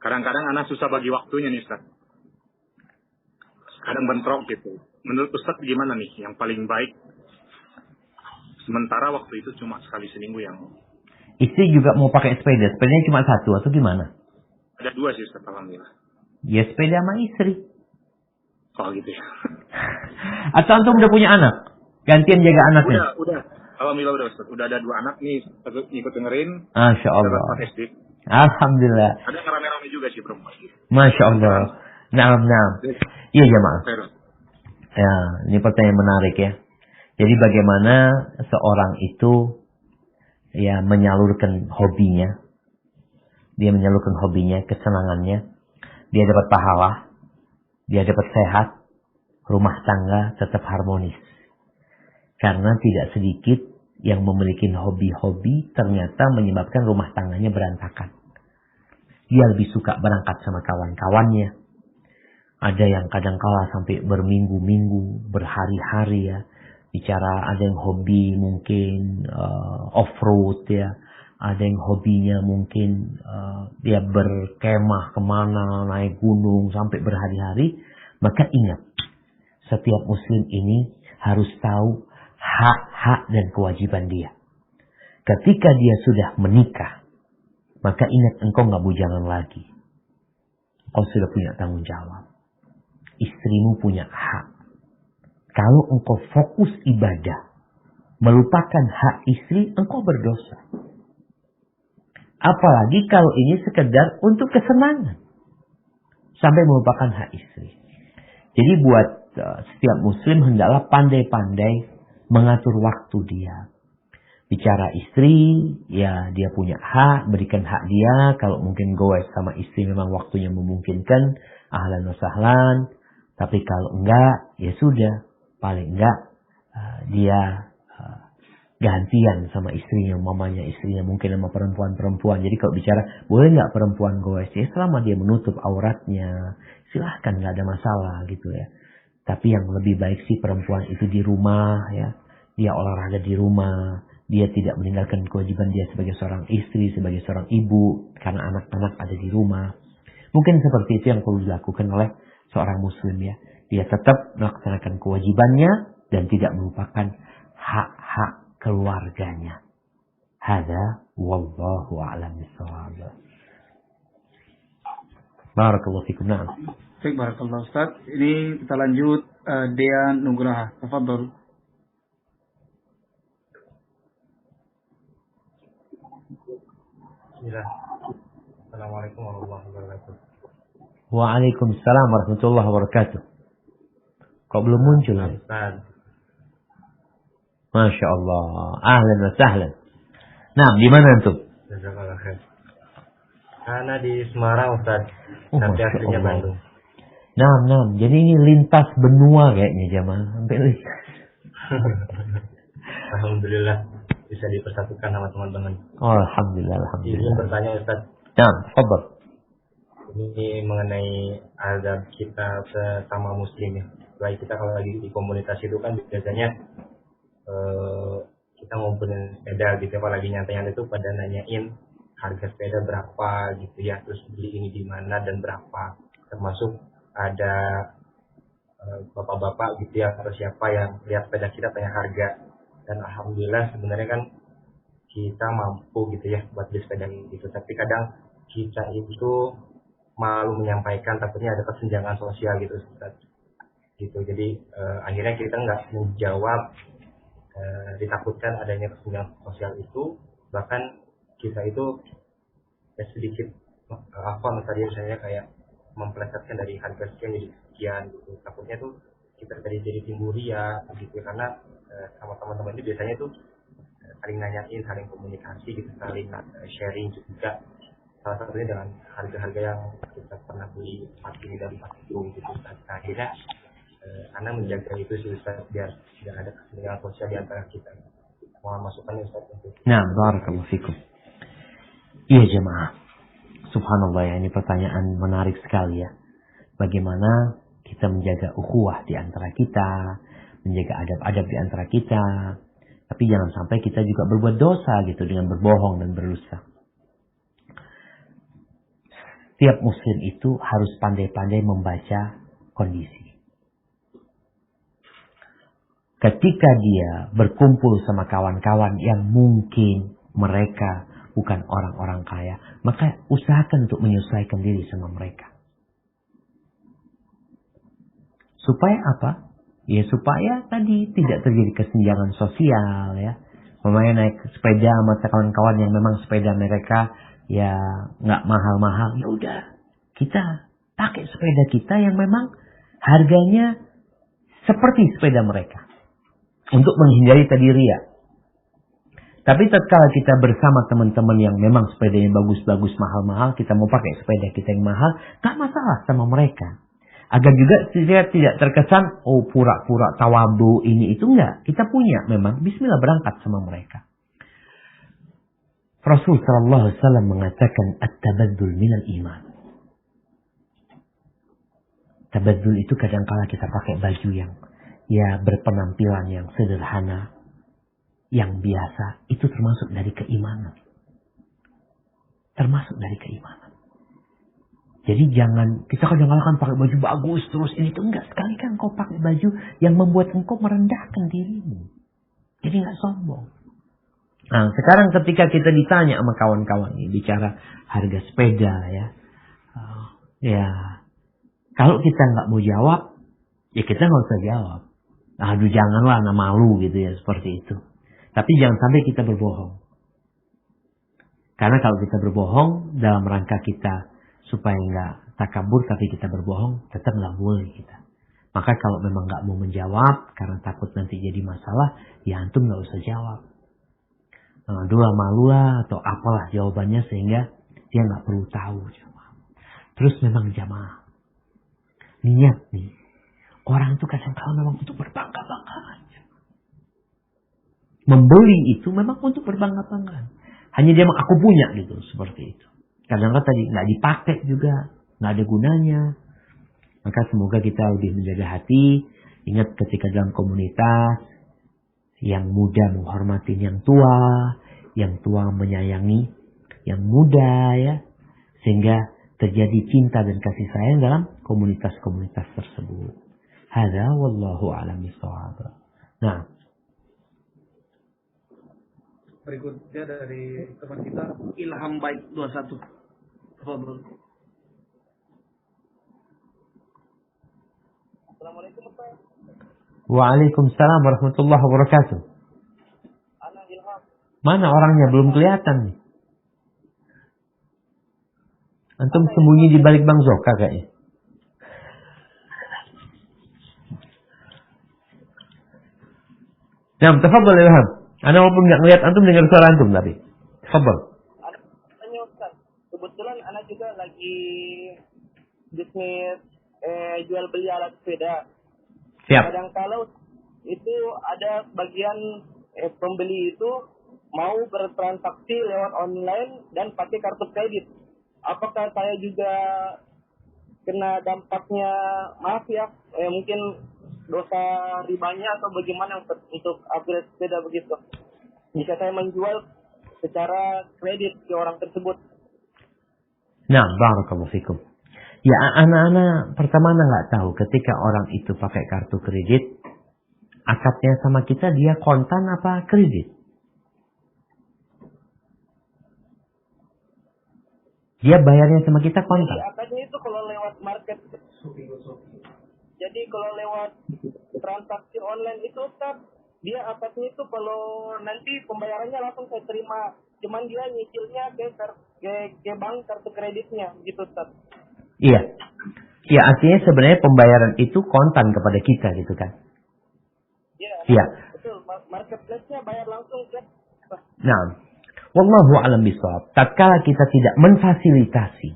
S9: Kadang-kadang Ana susah bagi waktunya nih, Ustaz. Kadang bentrok gitu. Menurut Ustaz gimana nih yang paling baik? Sementara waktu itu cuma sekali seminggu yang...
S1: Istri juga mau pakai sepeda. Sepedanya cuma satu atau gimana?
S9: Ada dua sih, Ustaz, alhamdulillah.
S1: Ya sepeda sama istri.
S9: Oh gitu ya.
S1: Atau antum udah punya anak? Gantian jaga anaknya?
S9: Udah. Alhamdulillah udah, Ustaz. Udah ada dua anak nih, ikut dengerin.
S1: Masya Allah. Alhamdulillah.
S9: Ada rame-rame juga sih perempuan.
S1: Masya Allah. Nah. Iya jemaah. Ya, ini pertanyaan menarik ya. Jadi bagaimana seorang itu ya menyalurkan hobinya. Dia menyalurkan hobinya, kesenangannya. Dia dapat pahala. Dia dapat sehat. Rumah tangga tetap harmonis. Karena tidak sedikit yang memiliki hobi-hobi ternyata menyebabkan rumah tangganya berantakan. Dia lebih suka berangkat sama kawan-kawannya. Ada yang kadang-kala sampai berminggu-minggu, berhari-hari ya. Bicara ada yang hobi mungkin off-road ya. Ada yang hobinya mungkin dia berkemah kemana, naik gunung sampai berhari-hari. Maka ingat, setiap muslim ini harus tahu hak-hak dan kewajiban dia. Ketika dia sudah menikah, maka ingat engkau gak bujangan lagi. Engkau sudah punya tanggung jawab. Istrimu punya hak. Kalau engkau fokus ibadah, melupakan hak istri, engkau berdosa. Apalagi kalau ini sekedar untuk kesenangan. Sampai melupakan hak istri. Jadi buat setiap muslim hendaklah pandai-pandai mengatur waktu dia. Bicara istri, ya dia punya hak, berikan hak dia. Kalau mungkin goes sama istri memang waktunya memungkinkan, ahlan wa sahlan. Tapi kalau enggak, ya sudah. Paling enggak, dia gantian sama istrinya, mamanya istrinya, mungkin sama perempuan-perempuan. Jadi kalau bicara, boleh enggak perempuan goes? Ya selama dia menutup auratnya, silahkan, enggak ada masalah gitu ya. Tapi yang lebih baik sih perempuan itu di rumah ya. Dia olahraga di rumah. Dia tidak meninggalkan kewajiban dia sebagai seorang istri, sebagai seorang ibu. Karena anak-anak ada di rumah. Mungkin seperti itu yang perlu dilakukan oleh seorang muslim ya. Dia tetap melaksanakan kewajibannya dan tidak melupakan hak-hak keluarganya. Hada wallahu a'lam bishawab. Barakallahu fikum. Na'am.
S2: Baik, barakallahu Ustaz. Ini kita lanjut Dea Nugraha. Tafadhol.
S10: Bismillah. Assalamualaikum warahmatullahi wabarakatuh.
S1: Waalaikumsalam warahmatullahi wabarakatuh. Kok belum muncul?
S10: Ustaz.
S1: Masya Allah. Ahlan wa sahlan. Nah, di mana antum?
S10: Jazakallah khair. Ana di Semarang, Ustaz.
S1: Oh,
S10: Tapi
S1: Masya
S10: aslinya
S1: Allah.
S10: Bandung.
S1: Nah. Jadi ini lintas benua kayaknya jamaah. Sampai
S10: Alhamdulillah bisa dipersatukan sama teman-teman.
S1: Oh, alhamdulillah.
S10: Izin bertanya, Ustaz.
S1: Nah, tafadhol.
S10: Ini mengenai adab kita sesama muslim ya. Baik kita kalau lagi di komunitas itu kan biasanya kita ngumpulin sepeda gitu, apalagi nyantai-nyantai itu pada nanyain harga sepeda berapa gitu ya, terus beli ini di mana dan berapa, termasuk ada bapak-bapak gitu ya atau siapa yang lihat sepeda kita tanya harga, dan alhamdulillah sebenarnya kan kita mampu gitu ya buat beli sepeda gitu, tapi kadang kita itu malu menyampaikan, takutnya ada kesenjangan sosial gitu Ustaz. Gitu, jadi akhirnya kita nggak menjawab, ditakutkan adanya kesenjangan sosial itu, bahkan kita itu sedikit tadi misalnya kayak mempelesetkan dari harga sekian jadi sekian gitu, takutnya tuh kita jadi timbul ria gitu, karena sama teman-teman itu biasanya tuh saling nanyain, saling komunikasi gitu, saling sharing juga, salah satunya dengan harga-harga yang kita pernah beli pas ini dan pas itu gitu. Nah, akhirnya karena menjaga itu sih Ustaz, biar tidak ada kesenjangan sosial di antara kita. Mohon masukannya Ustaz.
S1: Nah, barakallahu fikum. Iya jemaah. Subhanallah ya, ini pertanyaan menarik sekali ya. Bagaimana kita menjaga ukhuwah di antara kita, menjaga adab-adab di antara kita, tapi jangan sampai kita juga berbuat dosa gitu dengan berbohong dan berdusta. Tiap muslim itu harus pandai-pandai membaca kondisi. Ketika dia berkumpul sama kawan-kawan yang mungkin mereka bukan orang-orang kaya, maka usahakan untuk menyesuaikan diri sama mereka. Supaya apa? Ya supaya tadi tidak terjadi kesenjangan sosial ya. Memangnya naik sepeda sama kawan-kawan yang memang sepeda mereka ya nggak mahal-mahal, ya udah kita pakai sepeda kita yang memang harganya seperti sepeda mereka. Untuk menghindari tadi ria. Tapi tatkala kita bersama teman-teman yang memang sepedanya bagus-bagus, mahal-mahal, kita mau pakai sepeda kita yang mahal, tak masalah sama mereka. Agar juga tidak terkesan, oh pura-pura tawadu ini itu enggak. Kita punya memang, bismillah berangkat sama mereka. Rasul sallallahu alaihi wasallam mengatakan at-tabaddul minal iman. Tabaddul itu kadang-kala kita pakai baju yang ya berpenampilan yang sederhana, yang biasa, itu termasuk dari keimanan. Termasuk dari keimanan. Jadi jangan, kita kadang-kadang pakai baju bagus terus ini tuh enggak. Sekali kan kau pakai baju yang membuat engkau merendahkan dirimu. Jadi enggak sombong. Nah sekarang ketika kita ditanya sama kawan-kawan ini, bicara harga sepeda ya. Ya, kalau kita nggak mau jawab, ya kita nggak usah jawab. Aduh janganlah, nah malu gitu ya seperti itu. Tapi jangan sampai kita berbohong. Karena kalau kita berbohong dalam rangka kita supaya nggak takabur tapi kita berbohong, tetap nggak boleh kita. Maka kalau memang nggak mau menjawab karena takut nanti jadi masalah, ya antum nggak usah jawab. Dua malu lah atau apalah jawabannya sehingga dia nggak perlu tahu. Terus memang jamaah, niat nih. Orang itu kadang-kadang memang untuk berbangga-banggaan. Membeli itu memang untuk berbangga-banggaan. Hanya dia memang aku punya gitu, seperti itu. Kadang-kadang tadi nggak dipakai juga, nggak ada gunanya. Maka semoga kita lebih menjaga hati. Ingat ketika dalam komunitas, yang muda menghormati yang tua menyayangi yang muda ya. Sehingga terjadi cinta dan kasih sayang dalam komunitas-komunitas tersebut. Hada wallahu a'lam bishawab. Nah.
S2: berikutnya dari teman kita Ilham Baik 21. Tafadhol.
S11: Assalamualaikum Ustaz.
S1: Waalaikumsalam warahmatullahi wabarakatuh.
S11: Ana Ilham.
S1: Mana orangnya belum kelihatan nih? Antum sembunyi di balik Bang Zoka kayaknya. Nah, tafadhol Ilham. Ana walaupun enggak ngelihat antum dengar suara antum tapi. Tafadhol.
S11: Tanya Ustaz. Kebetulan ana juga lagi bisnis jual beli alat sepeda.
S1: Siap.
S11: Kadang-kala itu ada bagian pembeli itu mau bertransaksi lewat online dan pakai kartu kredit. Apakah saya juga kena dampaknya, maaf ya, mungkin dosa ribanya atau bagaimana untuk upgrade sepeda begitu? Jika saya menjual secara kredit ke orang tersebut.
S1: Nah, barakallahu fikum. Ya, anak-anak pertama nggak tahu ketika orang itu pakai kartu kredit, akadnya sama kita dia kontan apa kredit? Dia bayarnya sama kita kontan.
S11: Jadi akadnya itu kalau lewat market. Jadi kalau lewat transaksi online itu Ustaz, dia akadnya itu kalau nanti pembayarannya langsung saya terima. Cuman dia nyicilnya ke bank kartu kreditnya gitu Ustaz.
S1: Iya. Ya, artinya sebenarnya pembayaran itu kontan kepada kita gitu kan. Iya.
S11: Betul, marketplace-nya bayar langsung kan.
S1: Nah, wallahu a'lam bishawab. Tatkala kita tidak memfasilitasi.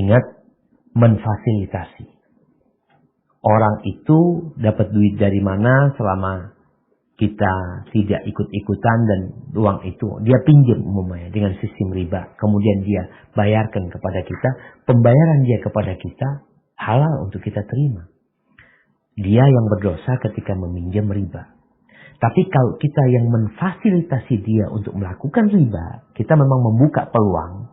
S1: Ingat, memfasilitasi. Orang itu dapat duit dari mana selama kita tidak ikut-ikutan dan uang itu dia pinjam umumnya dengan sistem riba. Kemudian dia bayarkan kepada kita. Pembayaran dia kepada kita halal untuk kita terima. Dia yang berdosa ketika meminjam riba. Tapi kalau kita yang memfasilitasi dia untuk melakukan riba, kita memang membuka peluang.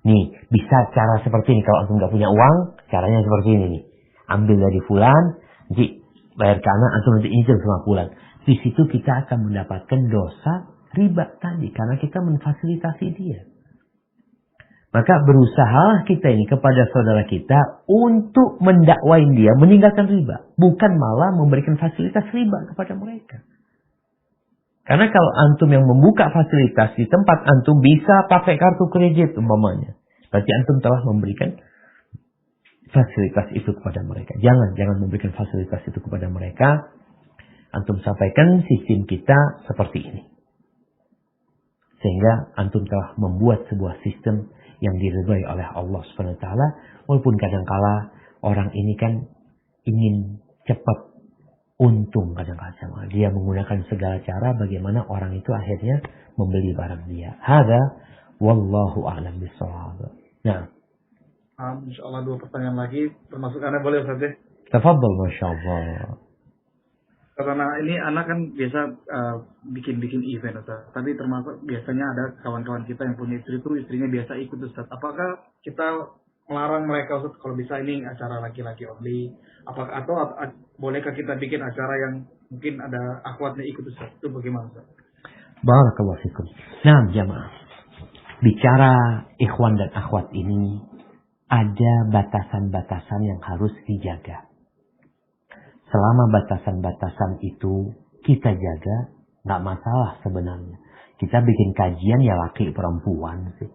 S1: Nih, bisa cara seperti ini. Kalau antum nggak punya uang, caranya seperti ini nih. Ambil dari fulan, nanti bayar ke anak, antum nanti nyicil sama fulan. Di situ kita akan mendapatkan dosa riba tadi karena kita memfasilitasi dia. Maka berusahalah kita ini kepada saudara kita untuk mendakwain dia meninggalkan riba, bukan malah memberikan fasilitas riba kepada mereka. Karena kalau antum yang membuka fasilitas di tempat antum bisa pakai kartu kredit umpamanya, berarti antum telah memberikan fasilitas itu kepada mereka. Jangan memberikan fasilitas itu kepada mereka. Antum sampaikan sistem kita seperti ini. Sehingga antum telah membuat sebuah sistem yang diridhai oleh Allah SWT. Walaupun kadangkala orang ini kan ingin cepat untung kadang-kadang. Dia menggunakan segala cara bagaimana orang itu akhirnya membeli barang dia. Hadza wallahu a'lam bishawab. Nah.
S2: Insyaallah 2 pertanyaan lagi. Termasuk Anda boleh Ustaz ya?
S1: Tafadhol masyaallah.
S2: Karena ini anak kan biasa bikin event Ustaz. Tapi termasuk biasanya ada kawan-kawan kita yang punya istri itu istrinya biasa ikut Ustaz. Apakah kita melarang mereka Ustaz kalau bisa ini acara laki-laki only? Apakah atau bolehkah kita bikin acara yang mungkin ada akhwatnya ikut Ustaz? Itu bagaimana Ustaz?
S1: Barakallahu fikum. Nah, jamaah. Bicara ikhwan dan akhwat ini ada batasan-batasan yang harus dijaga. Selama batasan-batasan itu kita jaga, nggak masalah sebenarnya. Kita bikin kajian ya laki perempuan sih.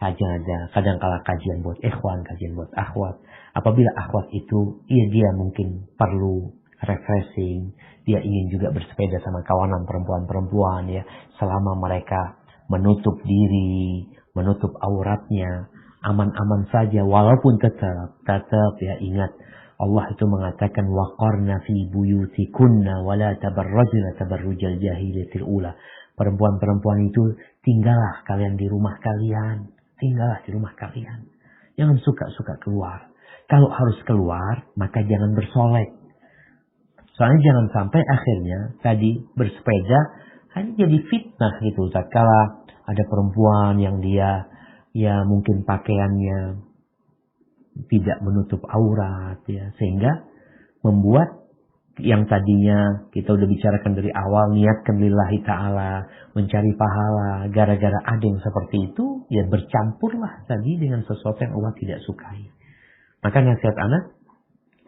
S1: Kajian aja, kadang-kala kajian buat ikhwan, kajian buat akhwat. Apabila akhwat itu, dia mungkin perlu refreshing, dia ingin juga bersepeda sama kawanan perempuan-perempuan ya. Selama mereka menutup diri, menutup auratnya, aman-aman saja. Walaupun tetap ya ingat. Allah itu mengatakan waqarna fi buyutikunna wala tabarrajna tabarrujal jahiliyatil ula. Perempuan-perempuan itu tinggallah kalian di rumah kalian. Tinggallah di rumah kalian. Jangan suka-suka keluar. Kalau harus keluar, maka jangan bersolek. Soalnya jangan sampai akhirnya tadi bersepeda hanya jadi fitnah gitu. Tatkala ada perempuan yang dia ya mungkin pakaiannya tidak menutup aurat ya, sehingga membuat yang tadinya kita udah bicarakan dari awal, niatkan lillahi ta'ala, mencari pahala, gara-gara ada yang seperti itu, ya bercampurlah tadi dengan sesuatu yang Allah tidak sukai. Maka nasihat anak,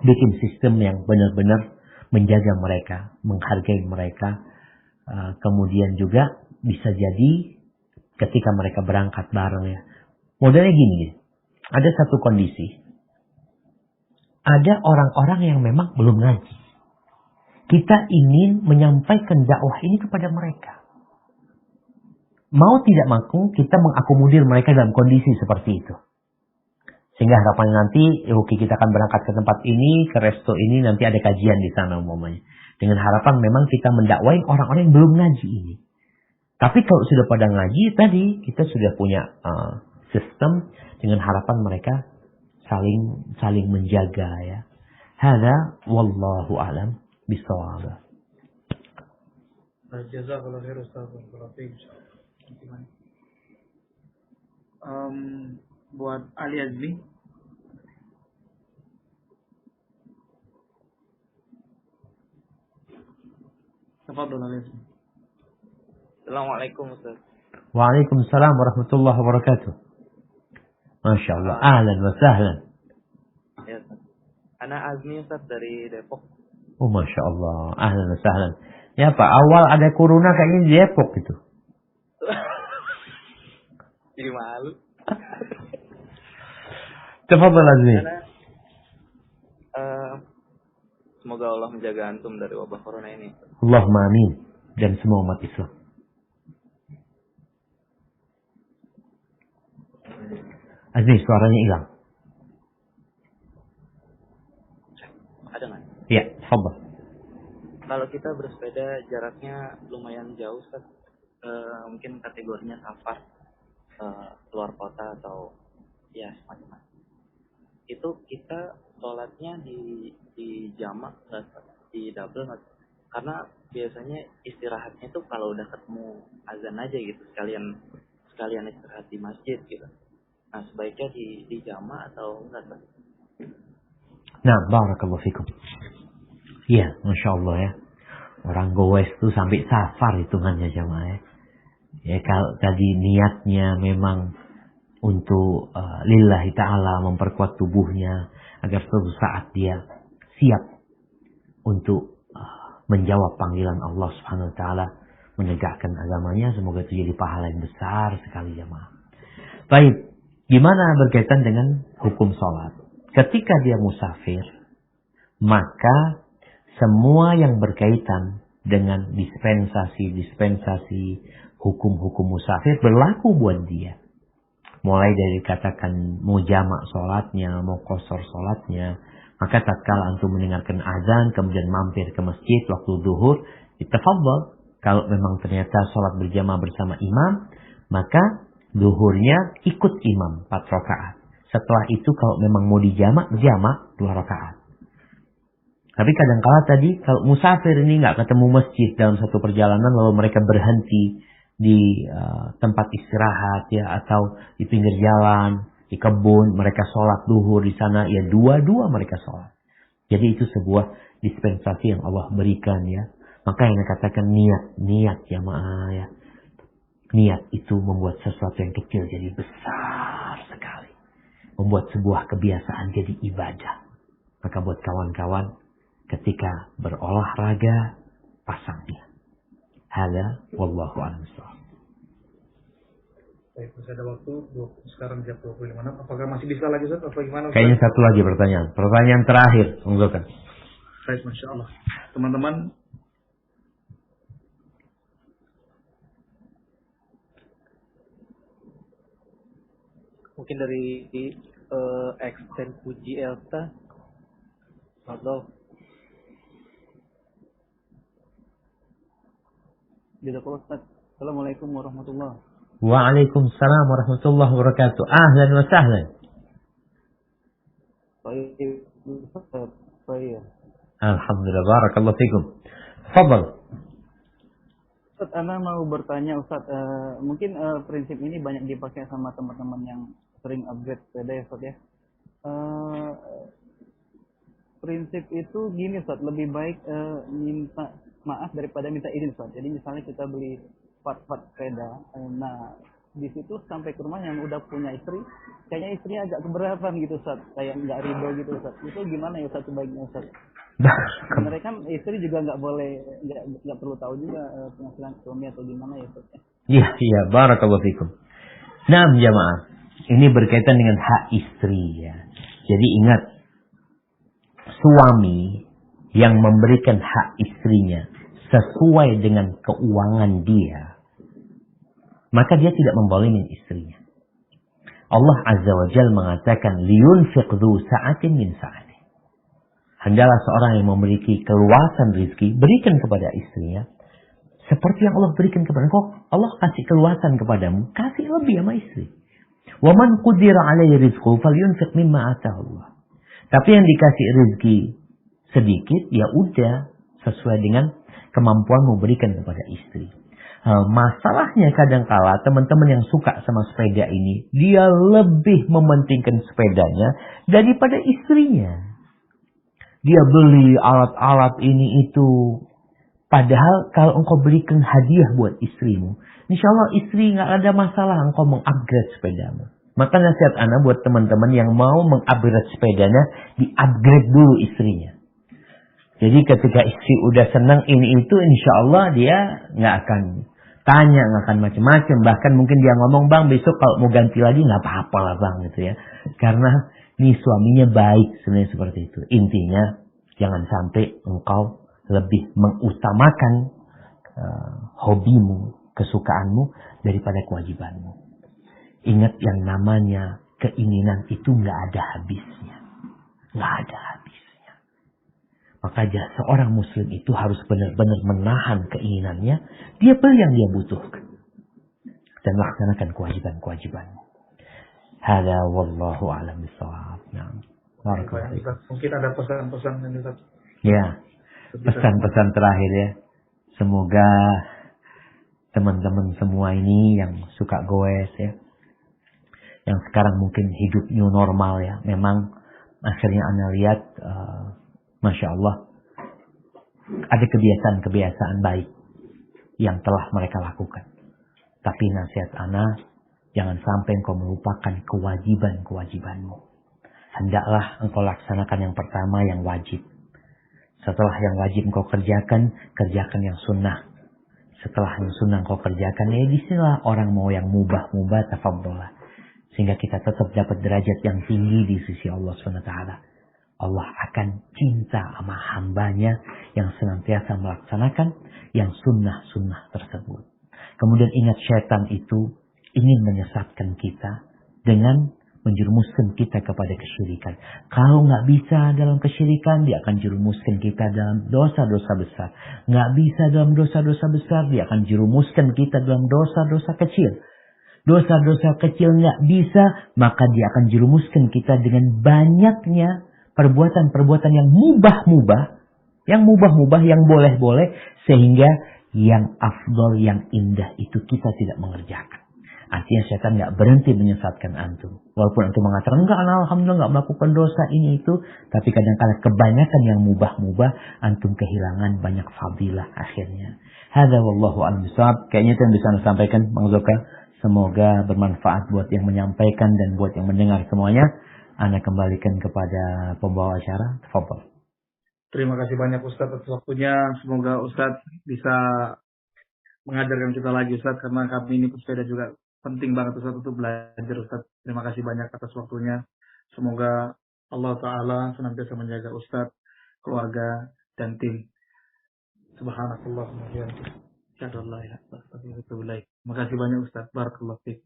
S1: bikin sistem yang benar-benar menjaga mereka, menghargai mereka, kemudian juga bisa jadi ketika mereka berangkat bareng ya. Modelnya gini, ada satu kondisi, ada orang-orang yang memang belum ngaji. Kita ingin menyampaikan dakwah ini kepada mereka. Mau tidak mampu, kita mengakomodir mereka dalam kondisi seperti itu. Sehingga harapannya nanti, kita akan berangkat ke tempat ini, ke resto ini, nanti ada kajian di sana umpamanya. Dengan harapan memang kita mendakwai orang-orang yang belum ngaji ini. Tapi kalau sudah pada ngaji, tadi kita sudah punya sistem dengan harapan mereka saling menjaga ya. Hada wallahu a'lam. Bisawab.
S2: Jazakallahu khair Ustaz. Buat Ali Azmi. Tafadhol Ali Azmi.
S12: Assalamualaikum Ustaz.
S1: Waalaikumsalam warahmatullahi wabarakatuh. Masya Allah. Ahlan wa sahlan.
S12: Ya Ustaz. Ana Azmi Ustaz dari Depok.
S1: Oh Masya Allah, ahlan wa sahlan. Ya Pak, awal ada corona kayaknya di Depok gitu.
S12: Jadi malu.
S1: Tafadhal Azmi.
S12: Semoga Allah menjaga antum dari wabah corona ini.
S1: Allahumma amin. Dan semua umat Islam. Azmi, suaranya hilang.
S12: Ada nggak?
S1: Ya, tafadhal.
S12: Kalau kita bersepeda jaraknya lumayan jauh, Ustaz. Mungkin kategorinya safar, keluar kota atau ya semacam. Itu kita sholatnya di jamak nggak, di double nggak? Karena biasanya istirahatnya itu kalau udah ketemu azan aja gitu, sekalian istirahat di masjid gitu. Nah sebaiknya di jamak atau enggak?
S1: Nah, barakallahu fikum. Iya, Masya Allah ya. Orang goes tuh sampai safar hitungannya jamaah ya. Ya kalau tadi niatnya memang untuk lillahi ta'ala, memperkuat tubuhnya agar suatu saat dia siap untuk menjawab panggilan Allah Subhanahu wa taala, menegakkan agamanya, semoga itu jadi pahala yang besar sekali jamaah. Baik, gimana berkaitan dengan hukum sholat? Ketika dia musafir, maka semua yang berkaitan dengan dispensasi hukum-hukum musafir berlaku buat dia. Mulai dari katakan mau jamak sholatnya, mau qasar sholatnya, maka tatkala antum mendengarkan azan kemudian mampir ke masjid waktu zuhur, tafadhol. Kalau memang ternyata sholat berjamaah bersama imam, maka zuhurnya ikut imam 4 rakaat. Setelah itu kalau memang mau dijamak 2 rakaat. Tapi kadang-kala tadi kalau musafir ini nggak ketemu masjid dalam satu perjalanan lalu mereka berhenti di tempat istirahat ya atau di pinggir jalan, di kebun, mereka sholat duhur di sana ya dua-dua mereka sholat. Jadi itu sebuah dispensasi yang Allah berikan ya. Maka yang dikatakan niat ya maaf ya. Niat itu membuat sesuatu yang kecil jadi besar sekali. Membuat sebuah kebiasaan jadi ibadah. Maka buat kawan-kawan ketika berolahraga, pasangnya. Hada wallahu a'lam.
S2: Baik, masih ada waktu. Sekarang jam 25. Apakah masih bisa lagi Ustaz? Atau gimana?
S1: Kayaknya satu lagi pertanyaan. Pertanyaan terakhir, monggokan.
S2: Baik, Masya Allah. Teman-teman,
S13: mungkin dari Extend Puji Elsa. Atau Assalamualaikum warahmatullahi wabarakatuh.
S1: Waalaikumsalam warahmatullahi wabarakatuh. Ahlan wa sahlan. Alhamdulillah, barakallahu fikum. Tafadhal.
S13: Ustaz, ana mau bertanya Ustaz, mungkin prinsip ini banyak dipakai sama teman-teman yang sering upgrade sepeda ya Ustaz ya. prinsip itu gini Ustaz, lebih baik minta maaf daripada minta izin Ustaz. Jadi misalnya kita beli part-part sepeda, nah di situ sampai ke rumah yang udah punya istri, kayaknya istrinya agak keberatan gitu Ustaz, kayak nggak ridho gitu Ustaz. Itu gimana ya Ustaz sebaiknya Ustaz? Sebenarnya kan istri juga nggak boleh, nggak perlu tahu juga penghasilan suami atau gimana ya Ustaz.
S1: Iya, barakallahu fikum. Nah, jamaah, ini berkaitan dengan hak istri ya. Jadi ingat, suami yang memberikan hak istrinya sesuai dengan keuangan dia, maka dia tidak membolehkan istrinya. Allah Azza wa Jalla mengatakan, liyunfiq dzu sa'atin min sa'ati. Hendaklah seorang yang memiliki keluasan rezeki berikan kepada istrinya seperti yang Allah berikan kepada engkau. Allah kasih keluasan kepadamu, kasih lebih sama istri. Wa man qudira 'alaihi rizquhu falyunfiq mimma ataahu Allah. Tapi yang dikasih rezeki sedikit, ya udah sesuai dengan kemampuanmu berikan kepada istri. Masalahnya kadangkala teman-teman yang suka sama sepeda ini, dia lebih mementingkan sepedanya daripada istrinya. Dia beli alat-alat ini itu. Padahal kalau engkau berikan hadiah buat istrimu, insya Allah istri nggak ada masalah engkau mengupgrade sepedamu. Maka nasihat ana buat teman-teman yang mau mengupgrade sepedanya, di-upgrade dulu istrinya. Jadi ketika istri udah senang ini itu, insya Allah dia nggak akan tanya, nggak akan macam-macam. Bahkan mungkin dia ngomong, bang besok kalau mau ganti lagi nggak apa-apa lah bang gitu ya. Karena nih suaminya baik sebenarnya seperti itu. Intinya jangan sampai engkau lebih mengutamakan hobimu, kesukaanmu daripada kewajibanmu. Ingat yang namanya keinginan itu nggak ada habisnya. Nggak ada habisnya. Maka seorang muslim itu harus benar-benar menahan keinginannya. Dia beli yang dia butuhkan. Dan laksanakan kewajiban-kewajibanmu. Hada wallahu a'lam bishawab. Nah,
S2: mungkin ada pesan-pesan yang kita...
S1: Ya. Pesan-pesan terakhir ya. Semoga teman-teman semua ini yang suka goes ya, yang sekarang mungkin hidup new normal ya, memang akhirnya ana lihat Masya Allah ada kebiasaan-kebiasaan baik yang telah mereka lakukan. Tapi nasihat ana, jangan sampai engkau melupakan kewajiban-kewajibanmu. Hendaklah engkau laksanakan yang pertama yang wajib. Setelah yang wajib engkau kerjakan, kerjakan yang sunnah. Setelah yang sunnah engkau kerjakan, ya disinilah orang mau yang mubah-mubah, tafadzolah. Sehingga kita tetap dapat derajat yang tinggi di sisi Allah SWT. Allah akan cinta sama hambanya yang senantiasa melaksanakan yang sunnah-sunnah tersebut. Kemudian ingat, syaitan itu ingin menyesatkan kita dengan menjerumuskan kita kepada kesyirikan. Kalau nggak bisa dalam kesyirikan, dia akan jerumuskan kita dalam dosa-dosa besar. Nggak bisa dalam dosa-dosa besar, dia akan jerumuskan kita dalam dosa-dosa kecil. Dosa-dosa kecil nggak bisa, maka dia akan jerumuskan kita dengan banyaknya perbuatan-perbuatan yang mubah-mubah, yang boleh-boleh, sehingga yang afdol, yang indah itu kita tidak mengerjakan. Artinya setan nggak berhenti menyesatkan antum. Walaupun antum mengatakan, enggak, alhamdulillah nggak melakukan dosa ini itu. Tapi kadang-kadang kebanyakan yang mubah-mubah, antum kehilangan banyak fadilah akhirnya. Hadza wallahu a'lam bishawab. Kayaknya itu yang bisa anda sampaikan, Bang Zoka. Semoga bermanfaat buat yang menyampaikan dan buat yang mendengar semuanya. Anda kembalikan kepada pembawa acara. Tafadhol.
S2: Terima kasih banyak Ustadz atas waktunya. Semoga Ustadz bisa mengajarkan kita lagi Ustadz, karena kami ini pesepeda juga penting banget Ustadz untuk belajar Ustadz. Terima kasih banyak atas waktunya. Semoga Allah Ta'ala senantiasa menjaga Ustadz, keluarga, dan tim. Subhanallah. Terima kasih banyak Ustadz. Barakallahu fiik.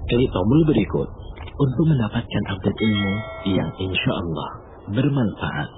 S14: Klik tombol berikut untuk mendapatkan update ilmu yang insya Allah bermanfaat.